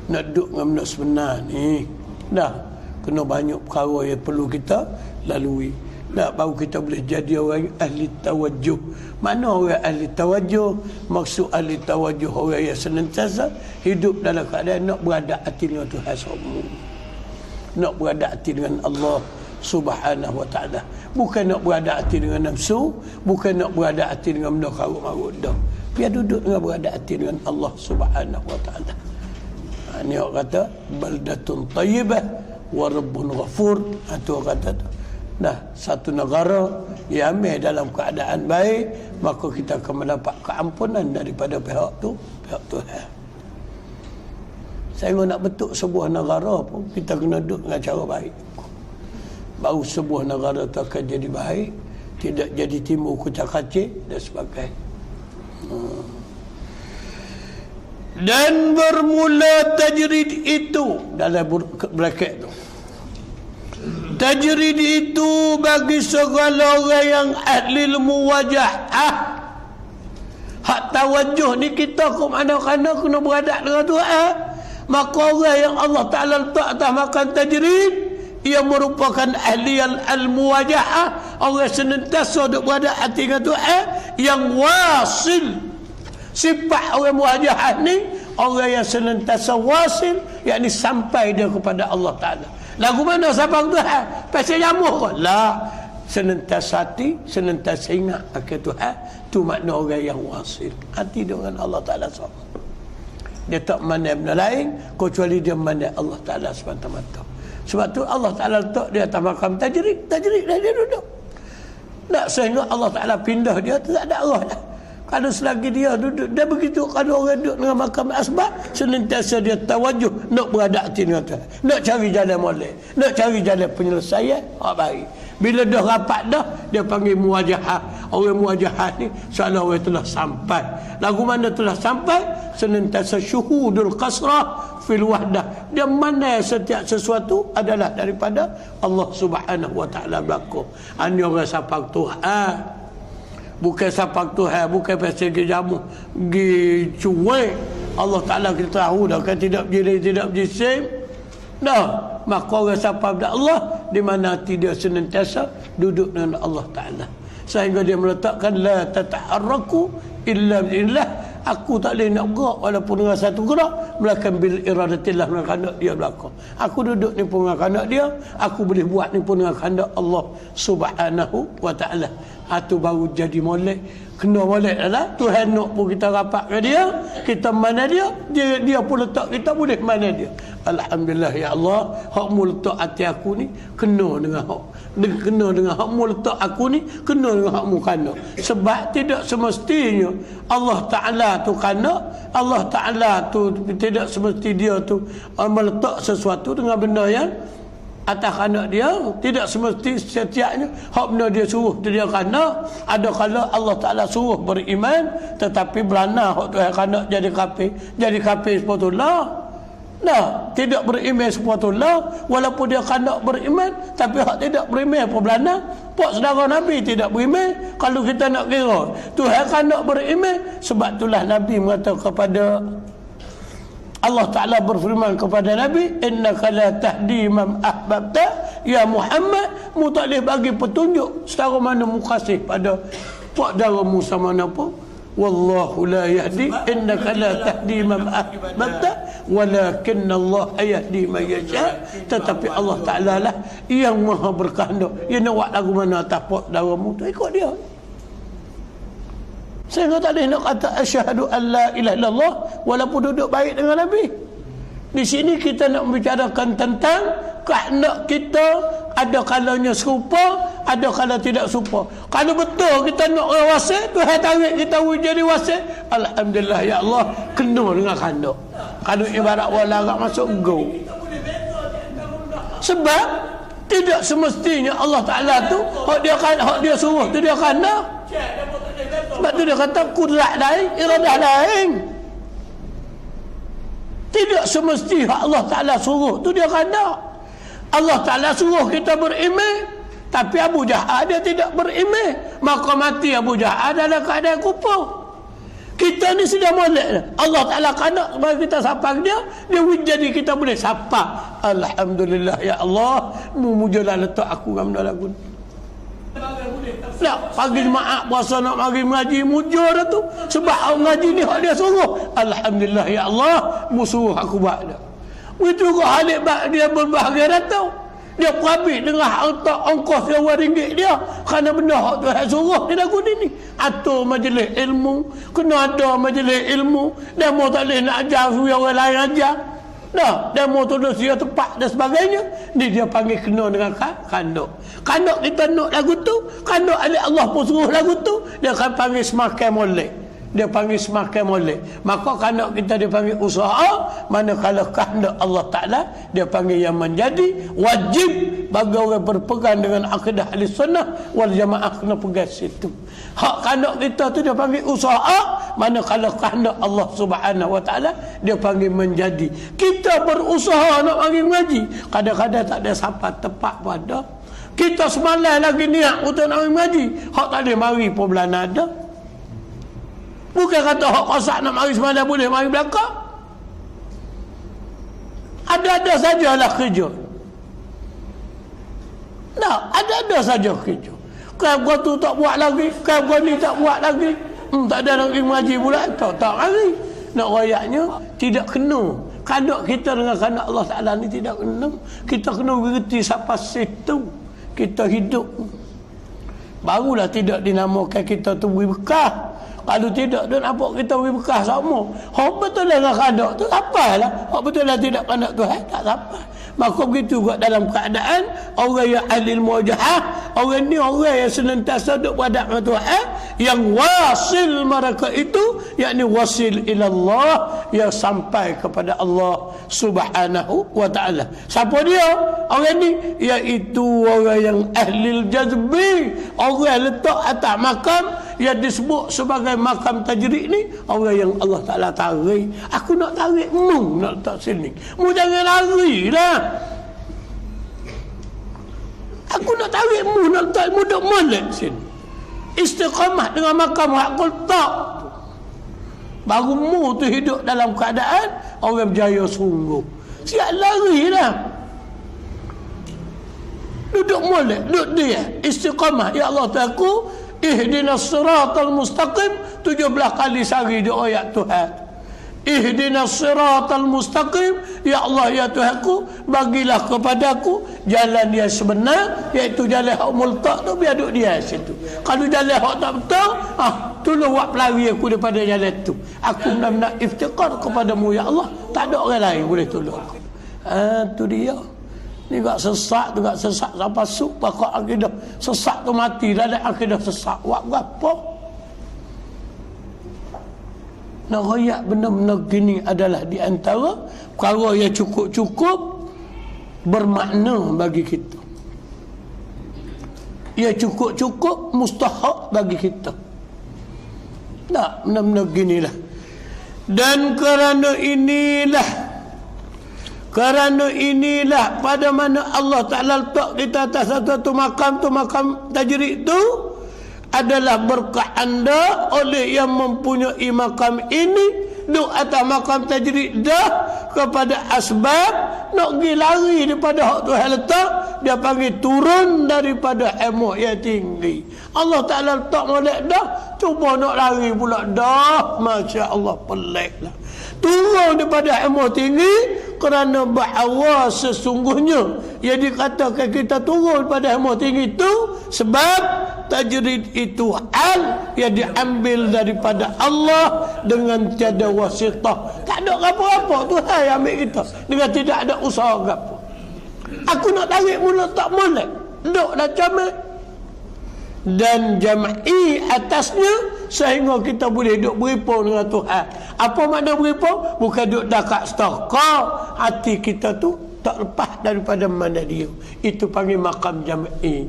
Nak duduk dengan benda sebenar ni, dah kena banyak perkara yang perlu kita lalui. Dah baru kita boleh jadi orang ahli tawajjuh. Mana orang ahli tawajjuh? Maksud ahli tawajjuh orang yang senantiasa hidup dalam keadaan nak berada hati dengan Tuhan semua, nak berada hati dengan Allah Subhanahu wa ta'ala. Bukan nak berada hati dengan nafsu, bukan nak berada hati dengan benda karut-marut dah. Biar duduk dengan berada hati dengan Allah Subhanahu wa ta'ala. Ini orang kata baldatun tayyibah wa rabbun ghafur. Itu orang kata tu. Nah, satu negara yang ambil dalam keadaan baik, maka kita akan mendapat keampunan daripada pihak Tuhan. Saya nak bentuk sebuah negara pun kita kena duduk dengan cara baik. Baru sebuah negara itu akan jadi baik, tidak jadi timbul kucak-kacir dan sebagainya. Dan bermula tajrid itu dalam bracket tu. Tajrid itu bagi segala orang yang ahli muwajahah. Hak tawajuh ni kita ke mana-mana kena beradak dengan Tuhan. Maka orang yang Allah Ta'ala letak atas makan tajrid, ia merupakan ahli al-muwajahah, orang senantiasa duk berada hati dengan Tuhan, yang wasil. Sifat orang muwajahah ni orang yang senantiasa wasil, yakni sampai dia kepada Allah Ta'ala. Lagu mana sampai Tuhan? Pasal jamuh kot? Lah, senantiasa hati, senantiasa ingat akan Tuhan. Tu makna orang yang wasil, hati dengan Allah Ta'ala sama. Dia tak mandai benda lain kecuali dia mandai Allah Ta'ala semata-mata. Sebab tu Allah Ta'ala letak dia atas makam tajrid dah dia duduk. Tak sehingga Allah Ta'ala pindah dia, tak ada arah dah. Kalau selagi dia duduk, dia begitu. Kalau orang duduk dengan makam asbab, senantiasa dia tawajuh nak beradaptasi dengan Tuhan, nak cari jalan molek, nak cari jalan penyelesaian. Baik. Bila dah rapat dah, dia panggil muwajahah. Orang muwajahah ni seolah orang telah sampai. Lagu mana telah sampai? Senantiasa syuhudul qasrah fil wahdah. Dia mana setiap sesuatu adalah daripada Allah Subhanahu wa ta'ala berlaku. Ini orang sapak Tuhan. Bukan sapak Tuhan, bukan pasal pergi jamu, pergi cuai. Allah Ta'ala kita tahu dah kan, tidak berjirim, tidak berjisim. Dah, maka orang sapak Allah di mana hati dia senantiasa duduk dengan Allah Ta'ala. Sehingga dia meletakkan la tataharraku illa billah. Aku tak boleh nak gerak walaupun dengan satu gerak, melainkan bil iradatillah, dengan kehendak dia berlaku. Aku duduk ni pun dengan kehendak dia, aku boleh buat ni pun dengan kehendak Allah Subhanahu wa ta'ala. Itu baru jadi molek. Kena molek adalah Tuhan nak pun kita rapat ke dia, kita mana dia pun letak kita boleh mana dia. Alhamdulillah ya Allah, hak mu letak hati aku ni kena dengan hak, kena dengan hak mu letak aku ni kena dengan hak mu kena. Sebab tidak semestinya Allah Ta'ala tu kena, Allah Ta'ala tu tidak semesti dia tu meletak sesuatu dengan benda yang atas kanak dia. Tidak semesti setiapnya hak benda dia suruh tu dia kena. Ada kala Allah Ta'ala suruh beriman tetapi berana hak tu kanak jadi kafir sepatutnya. Nah, tidak beriman sepatutnya, walaupun dia kanak beriman tapi hak tidak beriman apa berana. Pak saudara Nabi tidak beriman. Kalau kita nak kira Tuhan kanak beriman, sebab itulah Nabi mengatakan kepada Allah Ta'ala berfirman kepada Nabi, innaka la tahdi man ahbabta ya Muhammad, mu tak boleh bagi petunjuk setara mana mu kasih pada pak daramu sama mana pun. Wallahu la yahdi, innaka la tahdi man ahbabta walakin Allah yahdi man yasha. Tetapi Allah Ta'ala lah yang maha berkehendak. Dia nak buat lagu mana atas pak daramu tu, ikut dia. Sehingga tak boleh nak kata asyhadu an la ilaha illallah walaupun duduk baik dengan Nabi. Di sini kita nak membicarakan tentang kehendak kita, ada kalanya serupa, ada kala tidak serupa. Kalau betul kita nak wasil, Tuhan tarik kita jadi wasil, alhamdulillah ya Allah, kena dengan kehendak. Kalau ibarat walarak masuk go. Sebab tidak semestinya Allah Ta'ala tu hak dia suruh tu dia kena. Sebab tu dia kata kudrat lain, iradah lain. Tidak semesti Allah Ta'ala suruh tu dia kena. Allah Ta'ala suruh kita beriman, tapi Abu Jahal dia tidak beriman, maka mati Abu Jahal dalam keadaan kufur. Kita ni sudah molek dah. Allah Ta'ala kena supaya kita sapa dia jadi kita boleh sapa. Alhamdulillah ya Allah, mujalah letak aku dengan benda lagu ni. Tak, pagi jemaah puasa nak mari mengaji mujur dah tu. Sebab orang ngaji ni hak dia suruh. Alhamdulillah ya Allah, mu suruh aku buat dah. Itu kau halik dia berbahagia datang. Dia perhabis dengan harta ongkos RM2 dia kerana benda hak Tuhan suruh dia lagu ni. Atur majlis ilmu, kena ada majlis ilmu, demo tak boleh nak ajar suruh orang lain ajar. Dah, demo tulis dia tepat dan sebagainya. Ni dia panggil kena dengan kanduk. Kanduk kita nak lagu tu, kanduk Allah pun suruh lagu tu, dia akan panggil semakin molek. Dia panggil semakin molek. Maka kehendak kita dia panggil usaha, manakala kehendak Allah Ta'ala dia panggil yang menjadi wajib bagi orang berpegang dengan akidah ahli sunnah wal jamaah kena pegang situ. Hak kehendak kita tu dia panggil usaha, manakala kehendak Allah Subhanahu Wa Ta'ala dia panggil menjadi. Kita berusaha nak pergi mengaji, kadang-kadang tak ada siapa tepat pada. Kita semalam lagi niat untuk nak pergi mengaji, hak tak boleh mari pun belana ada. Bukan kata hak kosak nak mari semalam boleh mari belakang. Ada-ada sajalah kerja. Nah, ada-ada saja kerja. Kau gua tu tak buat lagi, kau gua ni tak buat lagi. Tak ada nak pergi mengaji pula, tak mari. Nak royaknya tidak kena. Kadak kita dengan kadak Allah Ta'ala ni tidak kena. Kita kena berhenti sampai situ kita hidup. Barulah tidak dinamakan kita tu beri bekah. Kalau tidak, dia nampak kita beri bekah sama. Hak betul dengan kadak tu, apalah. Hak betul lah tidak kadak Tuhan, tak sampai. Maka begitu juga dalam keadaan orang yang ahli muwajahah, orang ni orang yang senantiasa duduk pada Tuhan, yang wasil mereka itu, yakni wasil ilallah, yang sampai kepada Allah Subhanahu Wa Ta'ala. Siapa dia? Orang ni iaitu orang yang ahli jazbi, orang letak atas makam yang disebut sebagai makam tajrid ni, orang yang Allah Ta'ala tarik. Aku nak tarik mu, nak letak sini. Mu jangan lari lah. Aku nak tarik mu, nak letak mu duduk molek sini. Istiqamah dengan makam hak letak. Baru mu tu hidup dalam keadaan orang berjaya sungguh. Siap lari lah. Duduk molek, duduk dia. Istiqamah. Ya Allah Ta'ala, ihdinas siratal mustaqim 17 kali sehari dia ayat Tuhan. Ihdinas siratal mustaqim, ya Allah ya Tuhanku, bagilah kepadaku jalan yang sebenar, iaitu jalan hak multaq tu, biar duduk dia situ. Kalau jalan hak tak betul, tolong buat pelari aku daripada jalan tu. Aku benar-benar iftiqar kepadamu ya Allah, tak ada orang lain boleh tolong aku. Tu dia. Ni gak sesak tu, gak sesak sampai suk pakak akidah sesak tu mati dah ada akidah sesak. Buat apa? Nak royak benar-benar gini adalah di antara perkara yang cukup-cukup bermakna bagi kita. Ia cukup-cukup mustahak bagi kita. Tak, benar-benar ginilah. Dan kerana inilah pada mana Allah Ta'ala letak kita atas satu makam tu, makam tajrid tu adalah berkah anda oleh yang mempunyai makam ini, duduk atas makam tajrid dah kepada asbab nak pergi lari daripada hak Tuhan letak, dia panggil turun daripada ilmu yang tinggi. Allah Ta'ala letak molek dah, cuba nak lari pula dah. Masya Allah, peliklah. Turun daripada ilmu tinggi kerana bahawa sesungguhnya yang dikatakan kita turun pada ilmu tinggi itu sebab tajrid itu hal yang diambil daripada Allah dengan tiada wasitah. Tak ada apa-apa Tuhan yang ambil kita dengan tidak ada usaha apa. Aku nak tarik mula tak molek, duduklah jamak dan jam'i atasnya sehingga kita boleh duduk beripau dengan Tuhan. Apa makna beripau? Bukan duduk dekat stalker. Hati kita tu tak lepas daripada mana dia. Itu panggil makam jam'i.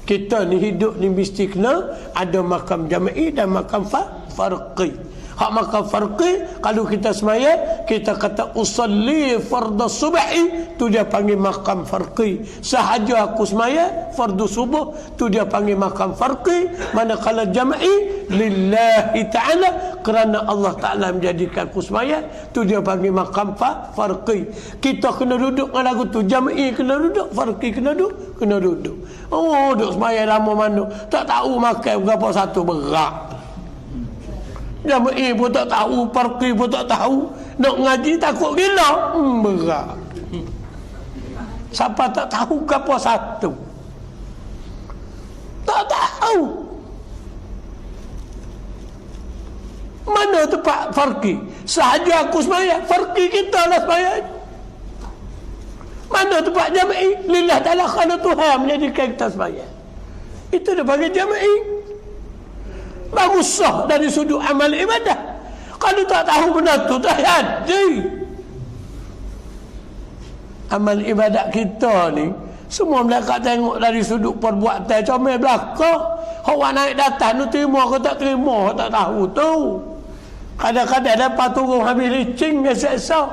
Kita ni hidup ni mesti kena ada makam jam'i dan makam farqi. Hak makam farqi, kalau kita semaya kita kata usalli fardhu subhi, tu dia panggil makam farqi. Sahaja aku semaya fardhu subuh, tu dia panggil makam farqi. Manakala jam'i lillahi ta'ala, kerana Allah Ta'ala menjadikan aku semaya, tu dia panggil makam farqi. Kita kena duduk dengan lagu tu, jam'i kena duduk, farqi kena duduk. Oh, duduk semaya lama mana, tak tahu makan berapa satu, berat. Jam'i pun tak tahu, farqi pun tak tahu. Nak ngaji takut gila, berat. Siapa tak tahu ke apa satu? Tak tahu. Mana tempat farqi? Sahaja aku sembahyang, farqi kita lah sembahyang. Mana tempat jama'i? Lillah ta'ala kerana Tuhan menjadikan kita sembahyang. Itu dia panggil jama'i. Bagus sah dari sudut amal ibadah. Kalau tak tahu benda tu, tak jadi. Amal ibadat kita ni, semua mereka tengok dari sudut perbuatan comel belakang. Orang naik datang tu terima ke tak terima, tak tahu tu. Kadang-kadang dapat turun habis licin ke seksa.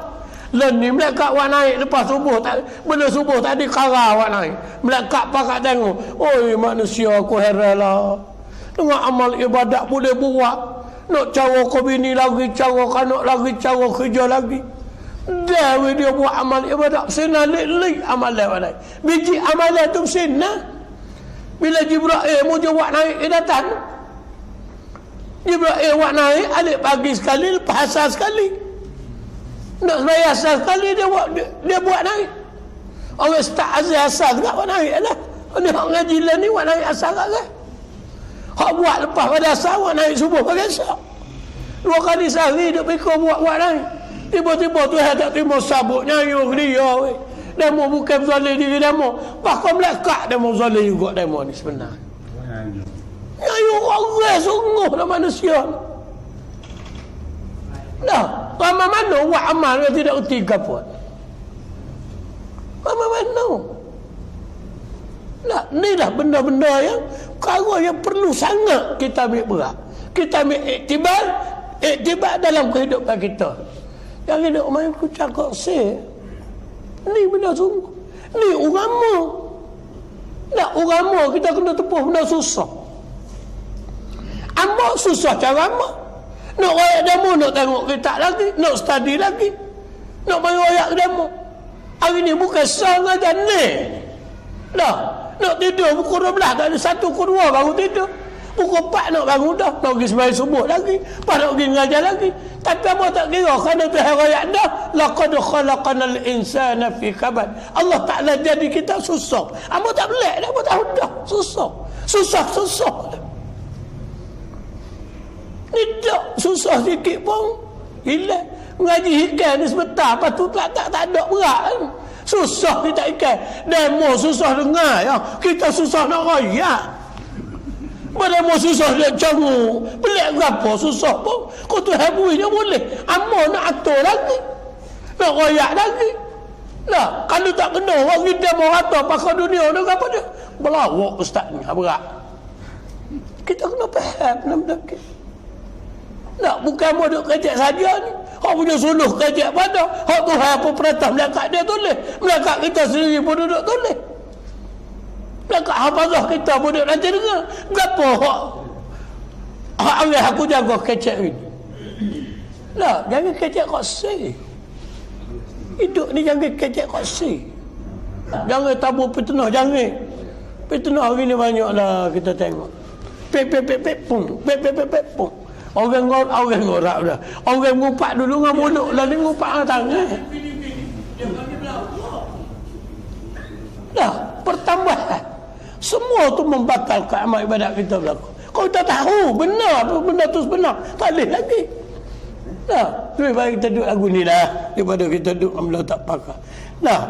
Lain ni mereka orang naik lepas subuh, tak, benda subuh tadi kara orang naik. Mereka pakat tengok, oi manusia aku heran lah. Dengan amal ibadat boleh buat. Nak cara ke bini lagi, cara kanak lagi, cara kerja lagi. Dewi dia buat amal ibadat senang lik amal ibadat. Biji amal tu senang. Bila Jibril mau buat naik dia datang. Jibril buat naik alik pagi sekali, lepas asar sekali. Nak sembahyang asar sekali dia buat naik. Orang start azhar asar juga buat naik lah. Dia orang ngaji lah ni buat naik asar kan. Hak buat lepas pada asar buat naik subuh pagi asar. 2 kali sehari dia fikir buat naik. Tiba-tiba Tuhan tak terima sabuk nyayung dia weh. Demo bukan zalim diri demo. Bahkan melekat demo zalim juga demo ni sebenarnya. Nyayung orang sungguh lah manusia. Dah, ramai mana buat amal yang tidak erti apa? Ramai mana? Nah, inilah benda-benda yang perkara yang perlu sangat kita ambil berat. Kita ambil iktibar dalam kehidupan kita. Yang hidup main aku cakap ni benda sungguh. Ni agama. Nak agama kita kena tepuh benda susah. Amal susah cara amal. Nak rakyat demo, nak tengok kitab lagi, nak study lagi, nak main rakyat demo. Hari ni bukan sangat dan ni. Dah, nak tidur pukul 12, tak ada 1 pukul 2 baru tidur. Pukul 4 nak bangun dah, nak pergi sembahyang subuh lagi, lepas nak pergi mengajar lagi. Tapi apa tak kira, kerana Tuhan rakyat dah, laqad khalaqanal insana fi kabad. Allah Ta'ala jadi kita susah. Apa tak pelik dah, apa tahu dah, susah. Susah dah. Ni tak susah sikit pun hilang. Mengaji ikan ni sebentar, lepas tu tak ada berat kan. Susah kita ikan. Demo susah dengar ya. Kita susah nak rakyat. Demo susah nak cangguk. Pelik berapa susah pun. Kau tu habui dia boleh. Amal nak atur lagi. Nak rakyat lagi. Nah, kalau tak kena orang kita mau atur pakai dunia dia apa dia? Belawak ustaz ni, berat. Kita kena faham benda-benda. Tak, bukan mau duk kecek saja ni. Hak punya suluh kecek pada. Hak Tuhan pun perintah melekat dia tulis. Melekat kita sendiri pun duduk tulis. Melekat hafazah kita pun duduk nanti dengar. Berapa hak awal aku jaga kecek ni. Tak, jangan kecek kat si. Hidup ni jangan kecek kat si. Jangan tabur fitnah, jangan. Fitnah hari ni banyaklah kita tengok. Pep pung. Orang ngorak dah. Orang ngupak dulu dengan mulut lah ni ngupak dengan tangan. Dah, pertambahan. Semua tu membatalkan amal ibadat kita berlaku. Kau tak tahu benar apa benda tu sebenar, tak boleh lagi. Dah, lebih baik kita duduk lagu ni lah daripada kita duduk benda tak pakar. Dah,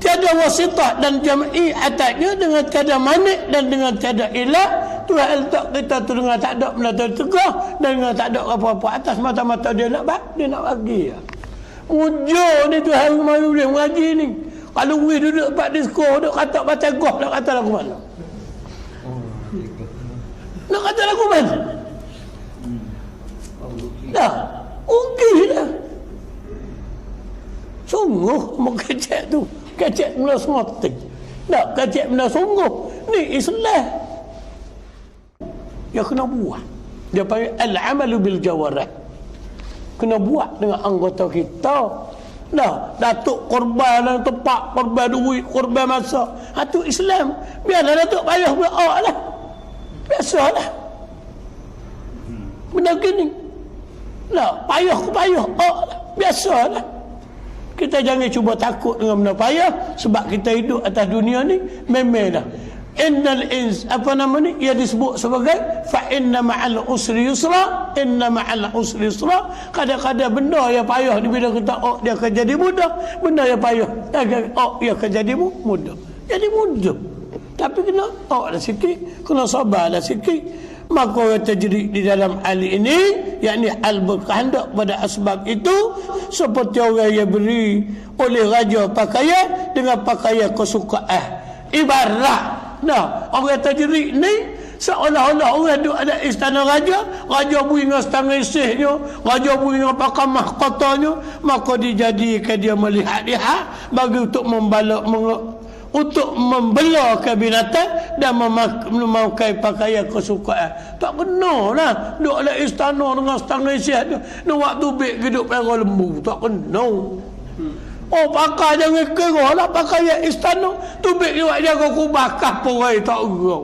tiada wasitah dan jam'i atasnya dengan tiada manik dan dengan tiada ilah. Tuhan letak kita tu dengan tak ada benda tegah dan dengan tak ada apa-apa atas mata-mata dia nak bagi. Ujung ni Tuhan mahu dia mengaji ni. Kalau we duduk tempat disko duduk kata baca goh nak kata lagu mana? Nak kata lagu mana? Dah, rugi dah. Sungguh mau kecek tu. Kecek benda semati. Tak, kecek benda sungguh. Ni Islam. Dia kena buat. Dia panggil al-amalu bil jawarih. Kena buat dengan anggota kita. Dah, datuk korban dalam tempat, korban duit, korban masa. Itu Islam. Biarlah datuk payah berdoa lah. Biasalah. Benda gini. Dah, payah. Biasalah. Kita jangan cuba takut dengan benda payah, sebab kita hidup atas dunia ni memang dah. Innal ins apa nama ni, ia disebut sebagai fa inna ma'al usri yusra, inna ma'al usri yusra. Kadang-kadang benda yang payah ni bila kita dia akan jadi mudah, benda yang payah dia akan jadi mudah. Jadi mudah. Tapi kena dah sikit, kena sabarlah sikit. Maka orang tajrid di dalam hal ini, yakni hal berkehendak pada asbab itu, seperti orang yang beri oleh raja pakaian dengan pakaian kesukaan. Ibarat orang tajrid ni seolah-olah orang duduk ada istana raja, raja beri dengan setengah isihnya, raja beri dengan pakaian mahkotanya, maka dijadikan dia melihat-lihat bagi untuk untuk membela binatang dan memakai pakaian kesukaan. Tak kena lah duduk dalam istana dengan setengah isi tu, nak waktu beg hidup perang lembu. Tak kena. Pakai jangan kira lah pakaian istana tu, beg dia buat jaga kubakah porai tak kira.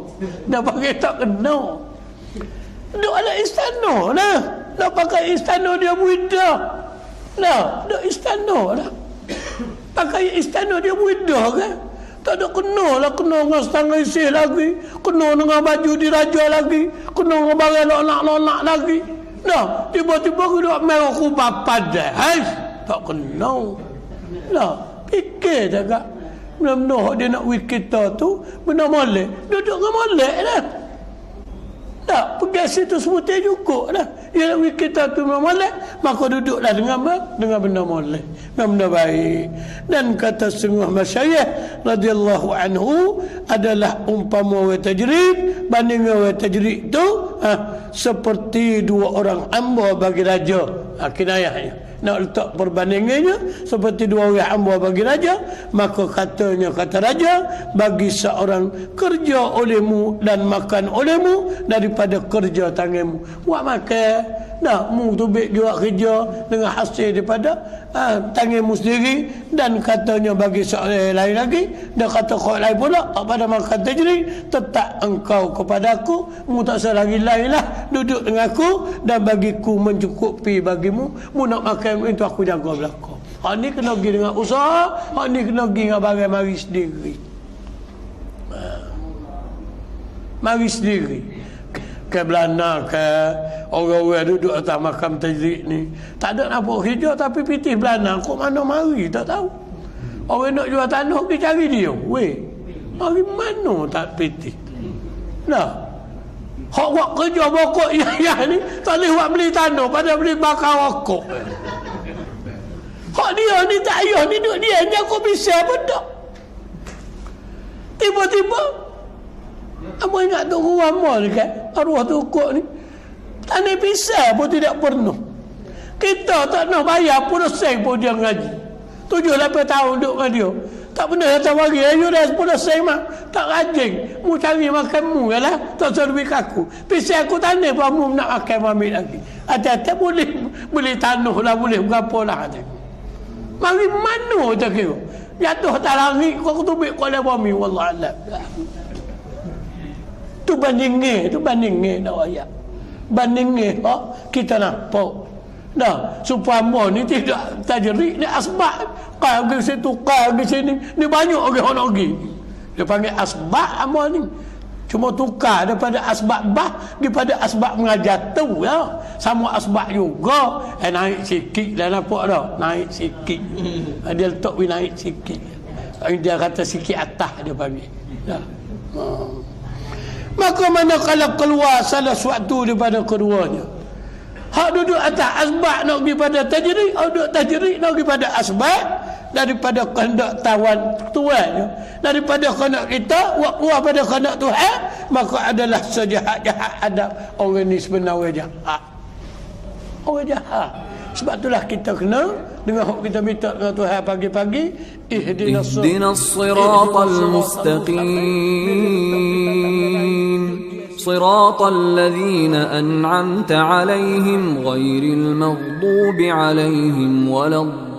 Dah pakai tak kena. Duduk dalam istana lah, nak pakai istana dia mudah lah, duduk istana lah, pakai istana dia mudah kan. Tak ada kena lah, kena dengan setengah isi lagi, kena dengan baju diraja lagi, kena dengan barang lonak-lonak lagi. Tiba-tiba aku duduk merah kubah padai. Tak kena. Fikir jaga. Benda-benda dia nak wik kita tu, benda molek. Duduk dengan molek lah. Pergi situ sebutir cukup lah. Dia nak wik kita tu benda molek, maka duduklah dengan benda molek, benda baik. Dan kata setengah masyayikh radhiyallahu anhu adalah umpama orang tajrid banding orang tajrid tu seperti dua orang hamba bagi raja. Kinayahnya nak letak perbandingannya seperti dua orang hamba bagi raja, maka kata raja, bagi seorang kerja olehmu dan makan olehmu daripada kerja tanganmu. Buat makan mu tu baik juga kerja dengan hasil daripada tanganmu sendiri. Dan katanya bagi seorang lain lagi, dan kata kau lain pula pada makan tajrid, tetap engkau kepadaku, mu tak usah lagi lain lah, duduk dengan aku dan bagiku mencukupi bagimu. Mu nak makan itu aku jaga belakang. Hak ni kena pergi dengan usaha, hak ni kena pergi dengan barang mari sendiri. Mari sendiri. Ke Belanda, ke orang-orang duduk atas makam tajrid ni, tak ada nak buat kerja tapi pitih Belanda kok mana mari tak tahu. Orang nak jual tanah pergi cari dia. Mari mana tak pitih. Hak buat kerja pokok ya ni tak boleh buat beli tanah, pada beli bakar rokok. Hak dia ni tak ayah ni duduk dia ni aku bisa pun tak. Tiba-tiba apa ingat tu ruang ni kan, arwah tu kok ni tanah pisah pun tidak pernah. Kita tak nak bayar pun sen pun dia ngaji 7-8 tahun duduk dengan dia, tak pernah datang bagi ayo dah 10 sen mah tak rajin. Mu cari makan mu lah, tak suruh lebih kaku pisah aku tanah pun mu nak makan ambil lagi. Hati-hati boleh tanah lah, boleh berapa lah. Mari mana tak kira jatuh tak langit kau tubik kau dah bumi. Wallahualam. Tu bandingnya dah ayat. Bandingnya kita nampak. Supaya ni tidak tajrid ni asbab. Kau pergi situ, kau pergi sini. Ni banyak orang nak pergi. Dia panggil asbab apa ni. Cuma tukar daripada asbab daripada asbab mengajar tu ya. Sama asbab juga. Naik sikit dah nampak dah. Naik sikit. Dia letak naik sikit. Dia kata sikit atas dia panggil. Maka manakala keluar salah suatu daripada keduanya, hak duduk atas asbab nak pergi pada tajrid, hak duduk tajrid nak pergi pada asbab, daripada kehendak tuannya, daripada kehendak kita keluar pada kehendak Tuhan, maka adalah sejahat-jahat adab orang ni sebenarnya jahat. Orang jahat. Sebab itulah kita kena dengan hak kita minta dengan Tuhan pagi-pagi, ihdinas siratal mustaqim, siratal ladzina an'amta 'alaihim ghairil maghdubi 'alaihim waladdallin.